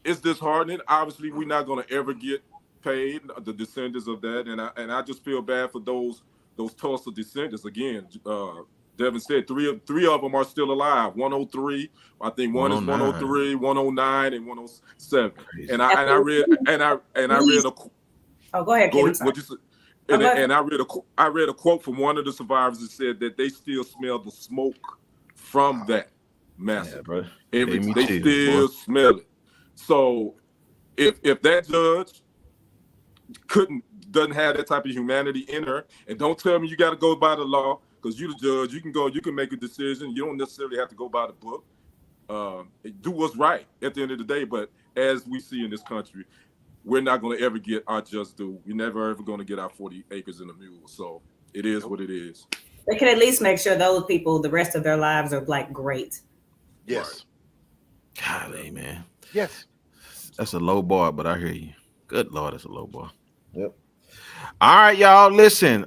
it's disheartening. Obviously, we're not going to ever get paid, the descendants of that, and I just feel bad for those those Tulsa descendants again. Devin said three of them are still alive. 103, I think one is 103, 109, and 107. Crazy. And I read a. Oh, go ahead, Kim. What you said? And I read a quote from one of the survivors that said that they still smell the smoke from that massacre. Yeah, they still smell it. So if that judge doesn't have that type of humanity in her, and don't tell me you got to go by the law, because you the judge, you can make a decision. You don't necessarily have to go by the book. Do what's right at the end of the day. But as we see in this country, we're not going to ever get our just due. We're never ever going to get our 40 acres and a mule. So it is what it is. They can at least make sure those people, the rest of their lives are like great. Yes. Golly, man. Yes. That's a low bar, but I hear you. Good Lord, that's a low bar. Yep. All right, y'all. Listen.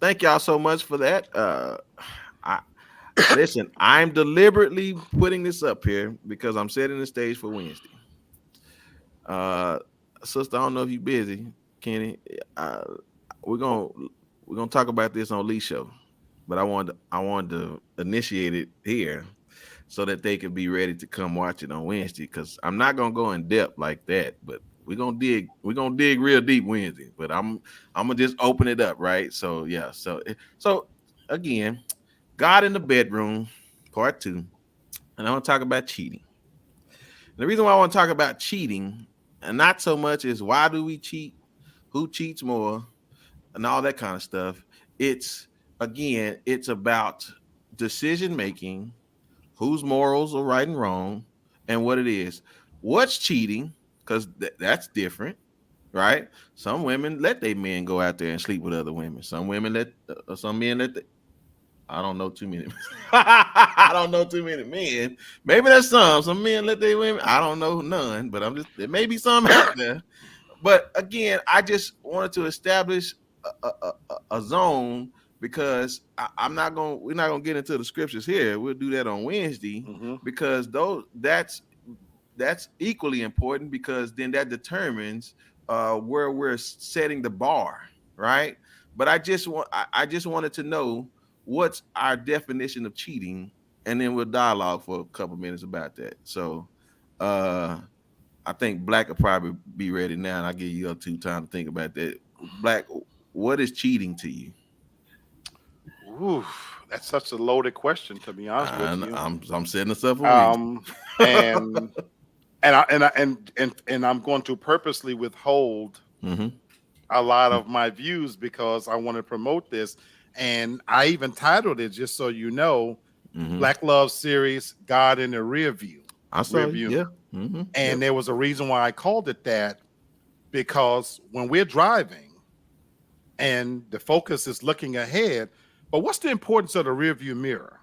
Thank y'all so much for that. Listen, I'm deliberately putting this up here because I'm setting the stage for Wednesday. Sister, I don't know if you're busy, Kenny. We're gonna talk about this on Lee's show, but I wanted to initiate it here so that they can be ready to come watch it on Wednesday. Because I'm not gonna go in depth like that, but we're gonna dig real deep Wednesday. But I'm gonna just open it up, right? So yeah, so again, God in the bedroom, part 2, and I want to talk about cheating. The reason why I want to talk about cheating, and not so much is why do we cheat, who cheats more, and all that kind of stuff. It's about decision making, whose morals are right and wrong, and what it is. What's cheating? Because that's different, right? Some women let their men go out there and sleep with other women. Some women some men let. I don't know too many. I don't know too many men. Maybe there's some men let their women. I don't know none, but there may be some out there. But again, I just wanted to establish a zone because we're not gonna get into the scriptures here. We'll do that on Wednesday because that's equally important because then that determines where we're setting the bar, right? But I just wanted to know what's our definition of cheating, and then we'll dialogue for a couple minutes about that. So I think Black will probably be ready now, and I'll give you 2 time to think about that. Black, what is cheating to you? Ooh, that's such a loaded question, to be honest with you. I'm setting this up for and I'm going to purposely withhold a lot of my views because I want to promote this. And I even titled it, just so you know, Black Love Series, God in the Rear View. I saw it, yeah. And there was a reason why I called it that, because when we're driving and the focus is looking ahead, but what's the importance of the rear view mirror?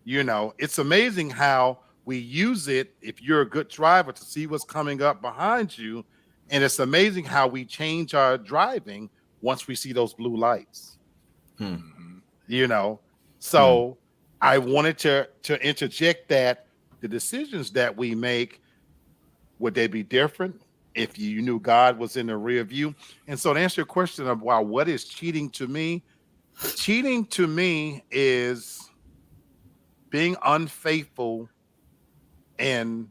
You know, it's amazing how we use it if you're a good driver to see what's coming up behind you. And it's amazing how we change our driving once we see those blue lights. You know, so I wanted to interject that the decisions that we make, would they be different if you knew God was in the rear view? And so to answer your question about what is cheating to me is being unfaithful. And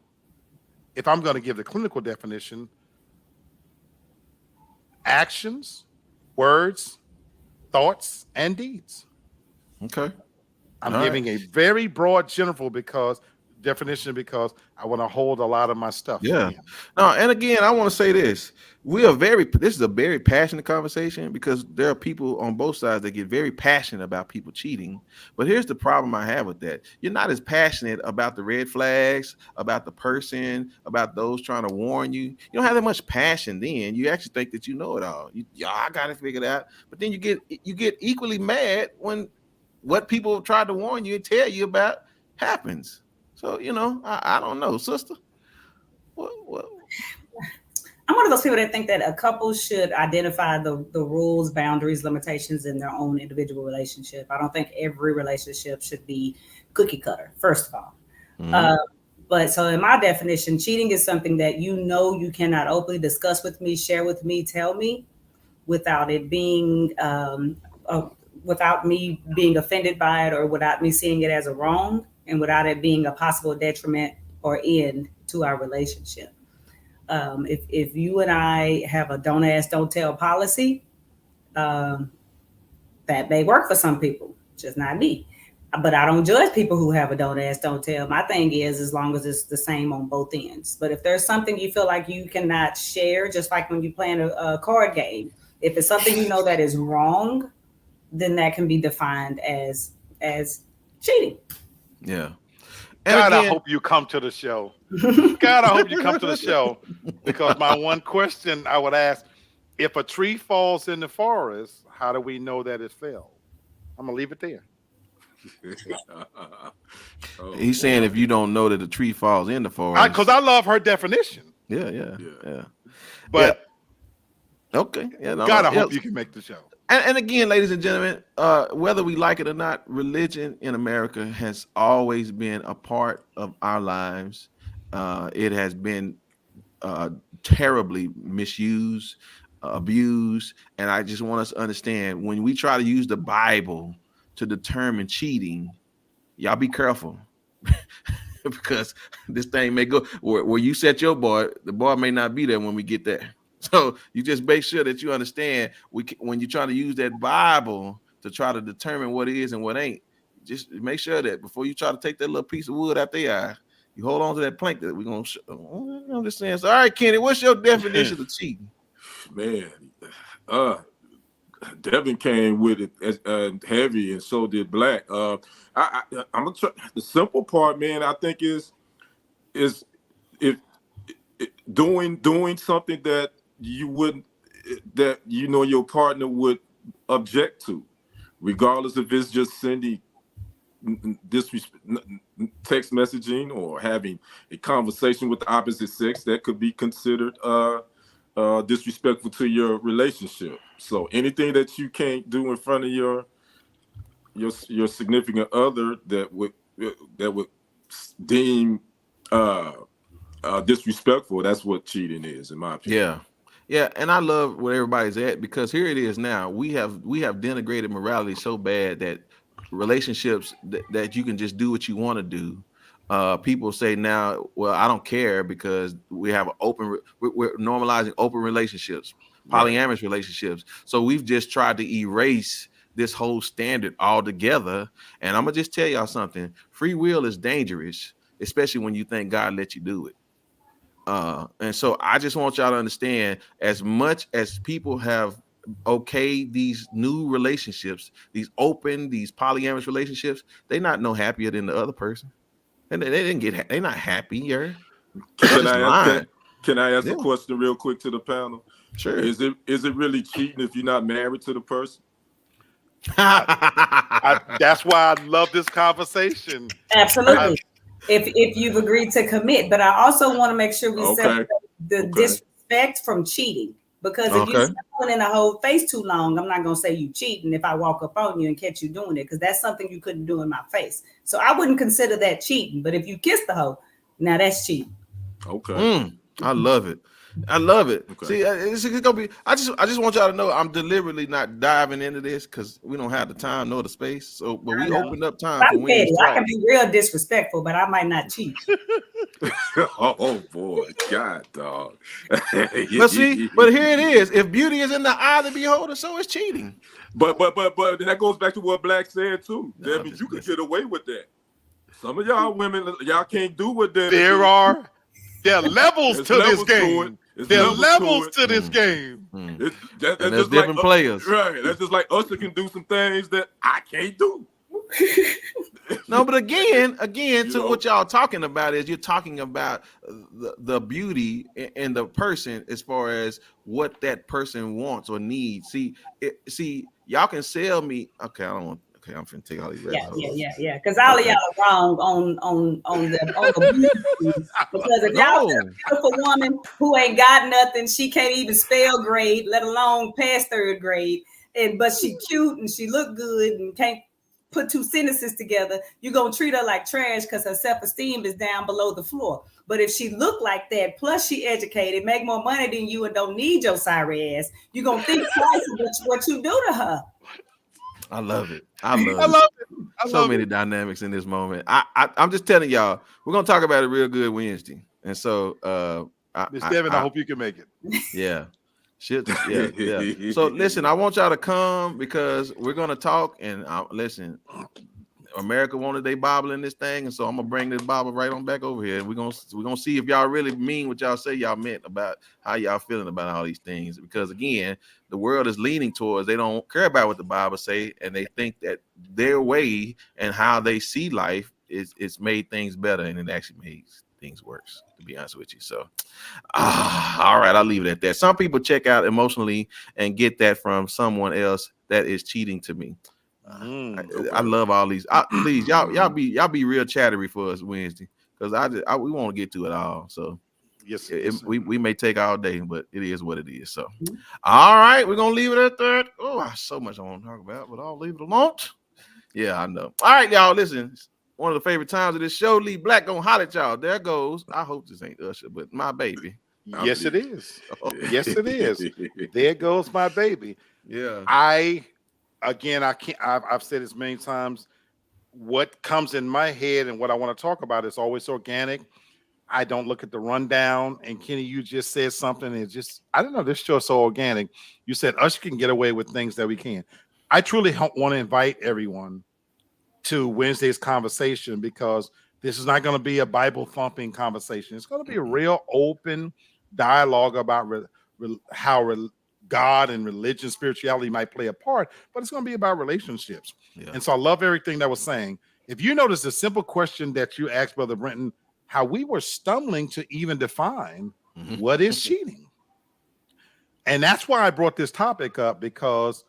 if I'm going to give the clinical definition, actions, words, thoughts, and deeds. Okay. I'm giving a very broad definition because I want to hold a lot of my stuff. Yeah. No, and again, I want to say this. This is a very passionate conversation because there are people on both sides that get very passionate about people cheating. But here's the problem I have with that. You're not as passionate about the red flags, about the person, about those trying to warn you. You don't have that much passion then. You actually think that you know it all. I got it figured out. But then you get equally mad when what people try to warn you and tell you about happens. So, I don't know, sister. What? I'm one of those people that think that a couple should identify the rules, boundaries, limitations in their own individual relationship. I don't think every relationship should be cookie cutter, first of all. But so in my definition, cheating is something that you cannot openly discuss with me, share with me, tell me, without it being without me being offended by it, or without me seeing it as a wrong, and without it being a possible detriment or end to our relationship. If you and I have a don't ask, don't tell policy, that may work for some people, just not me. But I don't judge people who have a don't ask, don't tell. My thing is, as long as it's the same on both ends. But if there's something you feel like you cannot share, just like when you play a card game, if it's something you know that is wrong, then that can be defined as cheating. Yeah. And God, again, I hope you come to the show. God, I hope you come to the show, because my one question I would ask: if a tree falls in the forest, how do we know that it fell? I'm gonna leave it there. He's saying if you don't know that the tree falls in the forest, because I love her definition. Yeah. But okay, God, I hope you can make the show. And again, ladies and gentlemen, whether we like it or not, religion in America has always been a part of our lives. It has been terribly misused, abused, and I just want us to understand, when we try to use the Bible to determine cheating, y'all be careful. Because this thing may go where you set your boy, the boy may not be there when we get there. So you just make sure that you understand, when you're trying to use that Bible to try to determine what is and what ain't, just make sure that before you try to take that little piece of wood out their eye, you hold on to that plank that we're going to I'm just saying. So, all right, Kenny, what's your definition of cheating? Man, Devin came with it as heavy, and so did Black. I'm gonna try. The simple part, man, I think is if doing something that you wouldn't, that you know your partner would object to, regardless if it's just sending text messaging or having a conversation with the opposite sex, that could be considered disrespectful to your relationship. So anything that you can't do in front of your significant other that would deem disrespectful, that's what cheating is, in my opinion. Yeah, and I love where everybody's at, because here it is now. We have denigrated morality so bad that relationships that you can just do what you want to do. People say now, well, I don't care, because we have we're normalizing open relationships, polyamorous relationships. So we've just tried to erase this whole standard altogether. And I'm gonna just tell y'all something: free will is dangerous, especially when you think God let you do it. And so I just want y'all to understand, as much as people have okayed these new relationships, these polyamorous relationships, they're not no happier than the other person. And they're not happier. Can I ask a question real quick to the panel? Sure. Is it really cheating if you're not married to the person? That's why I love this conversation. Absolutely. If you've agreed to commit, but I also want to make sure we separate the disrespect from cheating, because if you're in the whole face too long, I'm not gonna say you cheating if I walk up on you and catch you doing it, because that's something you couldn't do in my face. So I wouldn't consider that cheating. But if you kiss the hoe, now that's cheating. Okay. I love it. Okay. See, it's gonna be. I just want y'all to know, I'm deliberately not diving into this because we don't have the time nor the space. So, but we opened up time for women's talk. I can be real disrespectful, but I might not cheat. Oh boy, God, dog. But here it is. If beauty is in the eye of the beholder, so is cheating. But that goes back to what Black said too. That means you can get away with that. Some of y'all women, y'all can't do what they do. There are levels to this game. There are levels to this game. That's just different players. Right. That's just like Usher can do some things that I can't do. No, but again, to what y'all talking about is, you're talking about the beauty in the person as far as what that person wants or needs. See, y'all can sell me. Okay, I don't want. Okay, I'm finna take all these. Yeah. Because all of y'all are wrong on the beauty. Because if y'all see a beautiful woman who ain't got nothing, she can't even spell grade, let alone pass third grade, but she cute and she look good and can't put two sentences together, you're going to treat her like trash because her self-esteem is down below the floor. But if she look like that, plus she educated, make more money than you and don't need your sorry ass, you're going to think twice of what you do to her. I love it. I love it. So many dynamics in this moment. I'm just telling y'all, we're going to talk about it real good Wednesday. And so, Miss Devin, I hope you can make it. Yeah. Shit. Yeah. So listen, I want y'all to come because we're gonna talk. And listen, America wanted their Bible in this thing, and so I'm gonna bring this Bible right on back over here. We're gonna see if y'all really mean what y'all say y'all meant about how y'all feeling about all these things. Because again, the world is leaning towards they don't care about what the Bible say, and they think that their way and how they see life is made things better, and it actually makes things worse, to be honest with you. So all right, I'll leave it at that. Some people check out emotionally and get that from someone else that is cheating to me. I love all these. Please, y'all be real chattery for us Wednesday, because we want to get to it all. So yes, we may take all day, but it is what it is. So all right, we're gonna leave it at that. Oh, so much I want to talk about, but I'll leave it alone. Yeah, I know. All right, y'all, listen. One of the favorite times of this show, Lee Black gonna holler at y'all. There goes. I hope this ain't Usher, but my baby. Yes, it is. Yes, it is. There goes my baby. Yeah. I've said this many times. What comes in my head and what I want to talk about is always organic. I don't look at the rundown. And Kenny, you just said something. It's just, I don't know. This show is so organic. You said Usher can get away with things that we can. I truly want to invite everyone to Wednesday's conversation, because this is not going to be a Bible thumping conversation. It's going to be a real open dialogue about how God and religion, spirituality might play a part, but it's going to be about relationships. Yeah. And so I love everything that was saying. If you notice the simple question that you asked Brother Brenton, how we were stumbling to even define what is cheating. And that's why I brought this topic up, because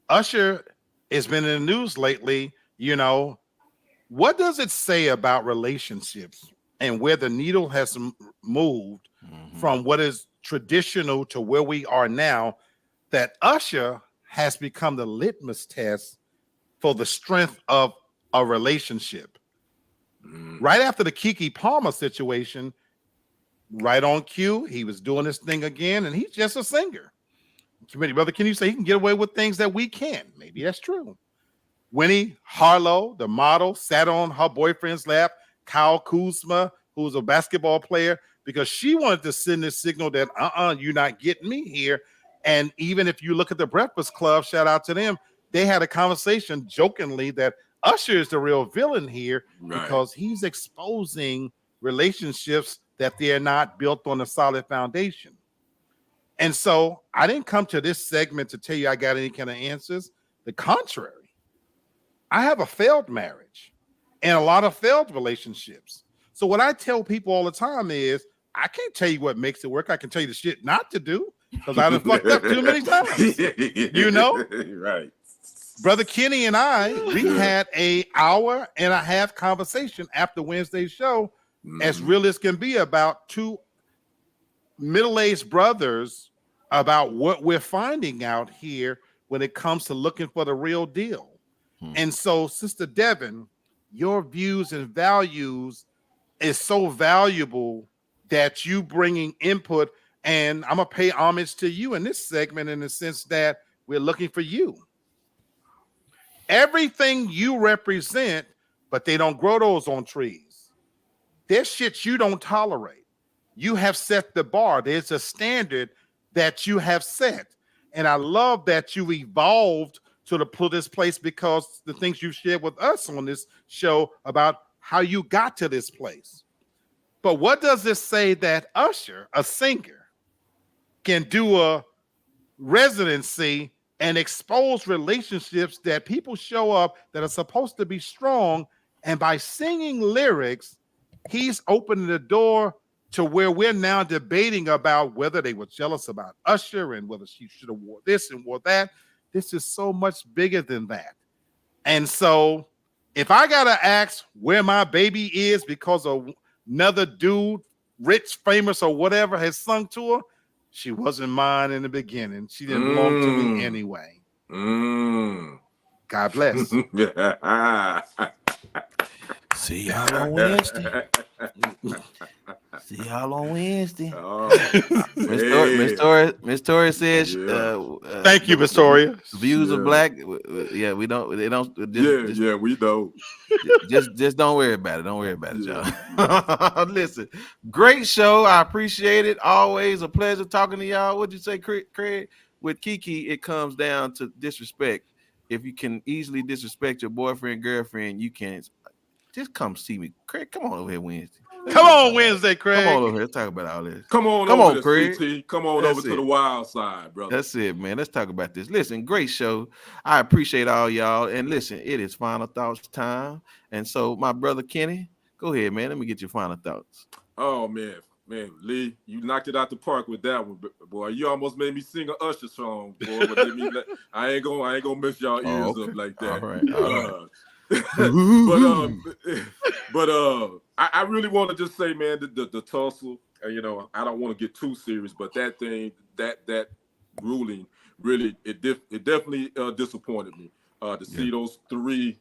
Usher has been in the news lately. You know, what does it say about relationships and where the needle has moved from what is traditional to where we are now, that Usher has become the litmus test for the strength of a relationship? Right after the KeKe Palmer situation, right on cue, he was doing this thing again, and he's just a singer. Brother, can you say he can get away with things that we can't? Maybe that's true. Winnie Harlow, the model, sat on her boyfriend's lap, Kyle Kuzma, who's a basketball player, because she wanted to send this signal that, you're not getting me here. And even if you look at the Breakfast Club, shout out to them, they had a conversation jokingly that Usher is the real villain here, because he's exposing relationships that they're not built on a solid foundation. And so I didn't come to this segment to tell you I got any kind of answers. The contrary. I have a failed marriage and a lot of failed relationships. So what I tell people all the time is, I can't tell you what makes it work. I can tell you the shit not to do, because I done fucked up too many times. You know? Right. Brother Kenny and I, we had an hour-and-a-half conversation after Wednesday's show, as real as can be, about two middle-aged brothers about what we're finding out here when it comes to looking for the real deal. And so, Sister Devin, your views and values is so valuable that you bringing input, and I'm going to pay homage to you in this segment in the sense that we're looking for you. Everything you represent, but they don't grow those on trees. There's shit you don't tolerate. You have set the bar. There's a standard that you have set. And I love that you evolved to this place, because the things you shared with us on this show about how you got to this place. But what does this say that Usher, a singer, can do a residency and expose relationships that people show up that are supposed to be strong, and by singing lyrics, he's opening the door to where we're now debating about whether they were jealous about Usher and whether she should have wore this and wore that. This is so much bigger than that. And so if I got to ask where my baby is because of another dude, rich, famous, or whatever, has sung to her, she wasn't mine in the beginning. She didn't belong to me anyway. God bless. See y'all on Wednesday. See y'all on Wednesday. Miss Tori says, Thank you, Miss Toria. Views of black. Yeah, we don't. They don't. We know. Just don't worry about it. Don't worry about it, y'all. Listen, great show. I appreciate it. Always a pleasure talking to y'all. What'd you say, Craig? With KeKe, it comes down to disrespect. If you can easily disrespect your boyfriend, girlfriend, you can. Just come see me, Craig. Come on over here Wednesday. Come on Wednesday, Craig. Come on over here. Let's talk about all this. Come on over to CT. Come on over to the wild side, brother. That's it, man. Let's talk about this. Listen, great show. I appreciate all y'all. And listen, it is final thoughts time. And so, my brother Kenny, go ahead, man. Let me get your final thoughts. Oh man, Lee, you knocked it out the park with that one, boy. You almost made me sing an Usher song, boy. But I ain't gonna mess y'all ears up like that. All right. But I really want to just say, man, the tussle. I don't want to get too serious, but that thing, that ruling, really, it definitely disappointed me. To see those three,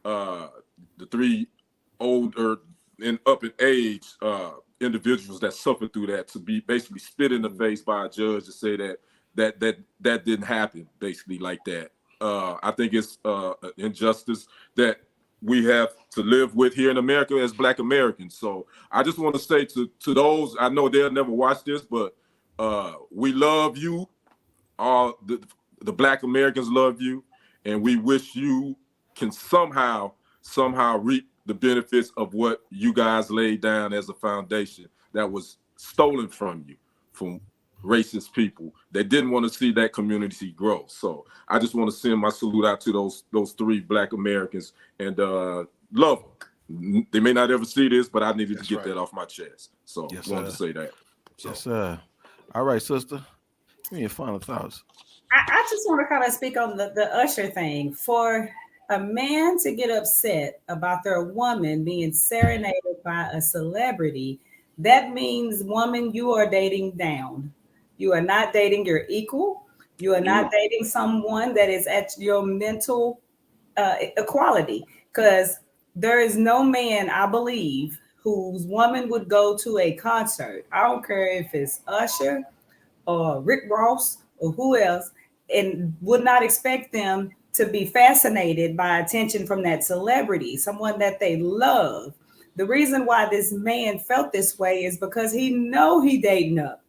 the three older and up in age individuals that suffered through that, to be basically spit in the face by a judge to say that didn't happen, basically like that. I think it's an injustice that we have to live with here in America as Black Americans. So I just want to say to those, I know they'll never watch this, but we love you. All the Black Americans love you, and we wish you can somehow reap the benefits of what you guys laid down as a foundation that was stolen from you, from racist people that didn't want to see that community grow. So I just want to send my salute out to those three Black Americans and love them. They may not ever see this, but I needed to get that off my chest. So wanted to say that. So. Yes, sir. All right, sister. Give me your final thoughts. I just want to kind of speak on the Usher thing. For a man to get upset about their woman being serenaded by a celebrity, that means, woman, you are dating down. You are not dating your equal. You are not dating someone that is at your mental equality. Because there is no man, I believe, whose woman would go to a concert. I don't care if it's Usher or Rick Ross or who else, and would not expect them to be fascinated by attention from that celebrity, someone that they love. The reason why this man felt this way is because he know he dating up,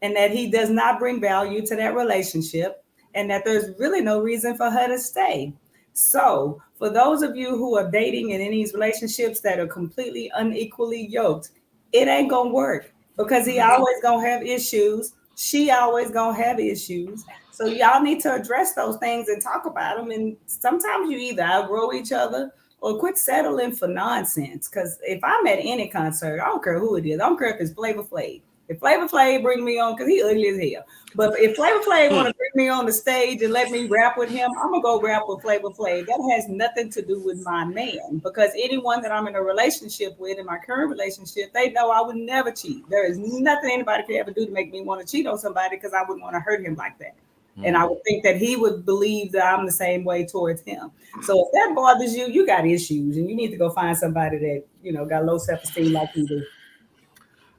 and that he does not bring value to that relationship, and that there's really no reason for her to stay. So for those of you who are dating and in these relationships that are completely unequally yoked, it ain't gonna work, because he always gonna have issues. She always gonna have issues. So y'all need to address those things and talk about them. And sometimes you either outgrow each other or quit settling for nonsense. Because if I'm at any concert, I don't care who it is. I don't care if it's Flavor Flav. If Flavor Flav bring me on, because he ugly as hell. But if Flavor Flav want to bring me on the stage and let me rap with him, I'm going to go rap with Flavor Flav. That has nothing to do with my man. Because anyone that I'm in a relationship with, in my current relationship, they know I would never cheat. There is nothing anybody could ever do to make me want to cheat on somebody, because I wouldn't want to hurt him like that. And I would think that he would believe that I'm the same way towards him. So if that bothers you, you got issues, and you need to go find somebody that, got low self-esteem like you do.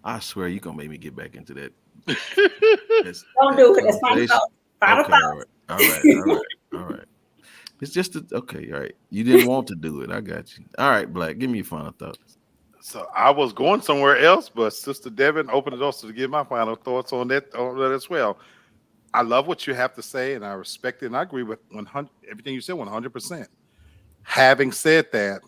I swear you're going to make me get back into that. Don't do it. That's final thought. Final thought. All right. It's just okay. All right. You didn't want to do it. I got you. All right, Black. Give me your final thoughts. So I was going somewhere else, but Sister Devin opened it also to give my final thoughts on that as well. I love what you have to say, and I respect it, and I agree with everything you said 100%. Having said that,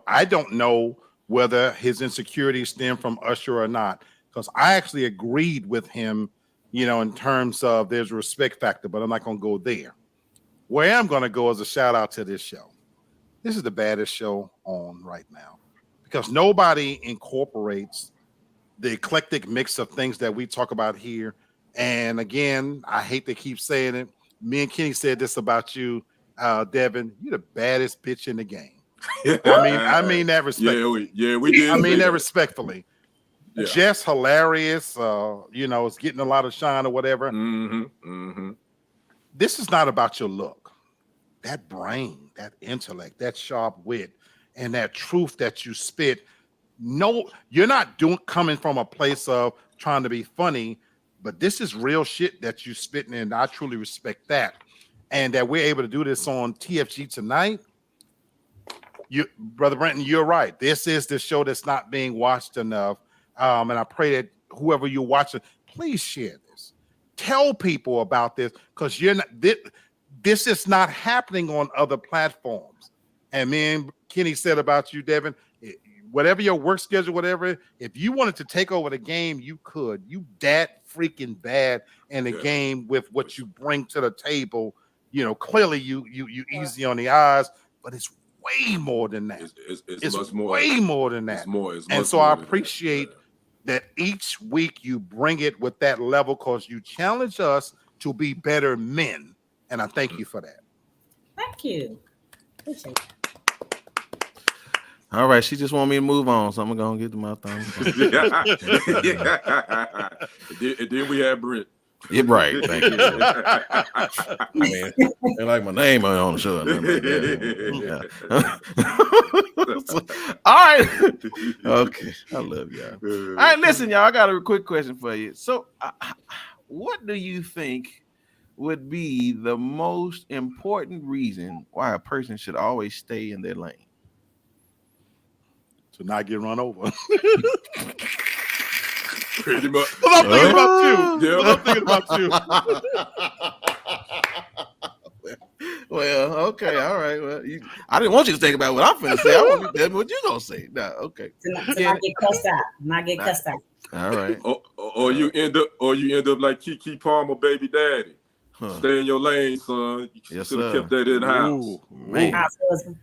I don't know whether his insecurities stem from Usher or not, because I actually agreed with him, in terms of there's a respect factor, but I'm not going to go there. Where I'm going to go is a shout out to this show. This is the baddest show on right now, because nobody incorporates the eclectic mix of things that we talk about here. And again, I hate to keep saying it. Me and Kenny said this about you, Devin. You're the baddest bitch in the game. I mean that respectfully. We did. I mean that respectfully. Yeah. Just hilarious. It's getting a lot of shine or whatever. Mm-hmm. Mm-hmm. This is not about your look. that brain, that intellect, that sharp wit, and that truth that you spit. No, you're not coming from a place of trying to be funny, but this is real shit that you spitting, and I truly respect that. And that we're able to do this on TFG tonight. Brother Brenton, you're right. This is the show that's not being watched enough. And I pray that whoever you're watching, please share this. Tell people about this, because you're not. This is not happening on other platforms. And me and Kenny said about you, Devin, whatever your work schedule, whatever, if you wanted to take over the game, you could. You that freaking bad in the game with what you bring to the table. You know, clearly you easy on the eyes, but it's way more than that. It's much more. Way more than that. It's more. And so I appreciate that each week you bring it with that level, because you challenge us to be better men. And I thank you for that. Thank you. Appreciate that. All right, she just want me to move on, so I'm gonna get to my thing. And then we have Brent. Yeah, right. Thank you. I mean, they like my name on the show. Yeah. All right. Okay. I love y'all. All right, listen, y'all. I got a quick question for you. So, what do you think would be the most important reason why a person should always stay in their lane? To not get run over. Pretty much. Well, I'm thinking about you. Yeah. I'm thinking about you. Well, okay, all right. Well, I didn't want you to think about what I'm finna say. I want you to tell me what you gonna say. No, okay. To not get cussed out. Not get cussed out. All right. Or you end up like KeKe Palmer, baby daddy. Huh. Stay in your lane, son. You Yes, should have sir. kept that in the house. Ooh, man. House husband.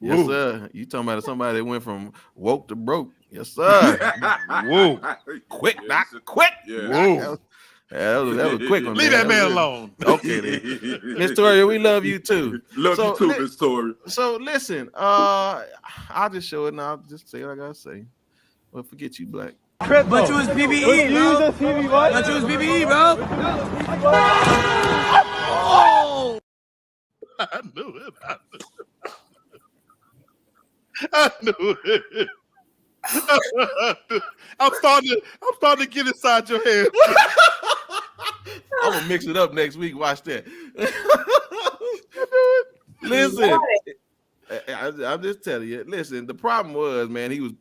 Yes, sir. You talking about somebody that went from woke to broke? Yes, sir. Whoa. Quick, Yeah, knock, quick. Yeah. Whoa. That was quick one. Leave that man alone. Okay, then. Miss Toria, we love you too. Love you too, Miss Toria. So listen, I'll just show it and I'll just say what I gotta say. Well, forget you, Black. But you was PBE, bro. But you was PBE, bro. Oh! I knew it. I knew it. I'm starting to get inside your head. I'm gonna mix it up next week. Watch that. Listen, I'm just telling you. Listen, the problem was, man, they was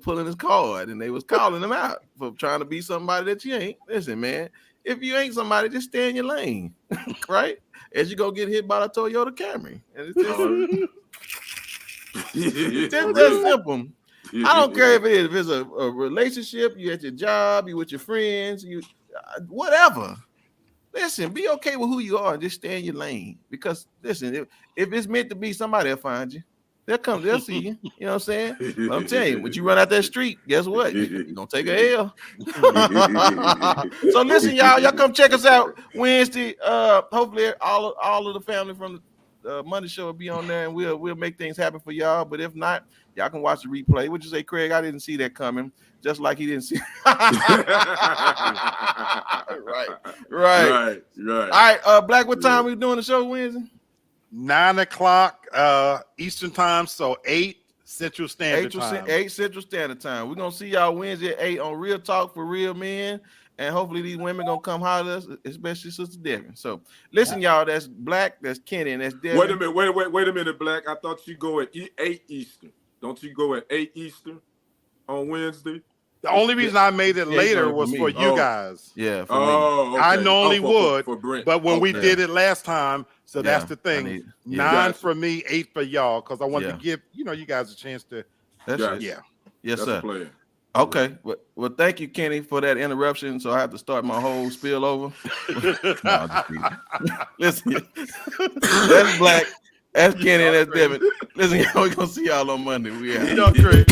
pulling his card and they was calling him out for trying to be somebody that you ain't. Listen, man, if you ain't somebody, just stay in your lane, right? As you go get hit by a Toyota Camry, and it's just that simple. I don't care if it's a relationship, you at your job, you with your friends, you whatever. Listen, be okay with who you are and just stay in your lane. Because listen, if it's meant to be, somebody will find you. They'll see you. You know what I'm saying? But I'm telling you, when you run out that street, guess what? You're gonna take a L. So listen, y'all come check us out Wednesday. Hopefully all of the family from the Monday show will be on there, and we'll make things happen for y'all. But if not, y'all can watch the replay. Would you say, Craig? I didn't see that coming, just like he didn't see. Right. All right, Black. What time we doing the show Wednesday? 9 o'clock Eastern time, so 8 Central Standard Time. 8 Central Standard Time. We're gonna see y'all Wednesday at 8 on Real Talk for Real Men. And hopefully these women gonna come holler at us, especially Sister Devin. So listen, y'all, that's Black, that's Kenny, and that's Devin. Wait a minute, Black. I thought you go at 8 Eastern. Don't you go at 8 Eastern on Wednesday? The only reason I made it later was for you guys. Yeah, for me. Okay. I normally would, for Brent. but when we did it last time, so that's the thing. 9 Gotcha. for me, 8 for y'all, because I wanted to give you guys a chance to. That's Gotcha. yes, That's sir. a plan. Okay. Well, thank you, Kenny, for that interruption. So I have to start my whole spiel over. No, listen, that's Black, that's Kenny, and that's Devin. Listen, y'all, we're gonna see y'all on Monday. We out. Y'all great.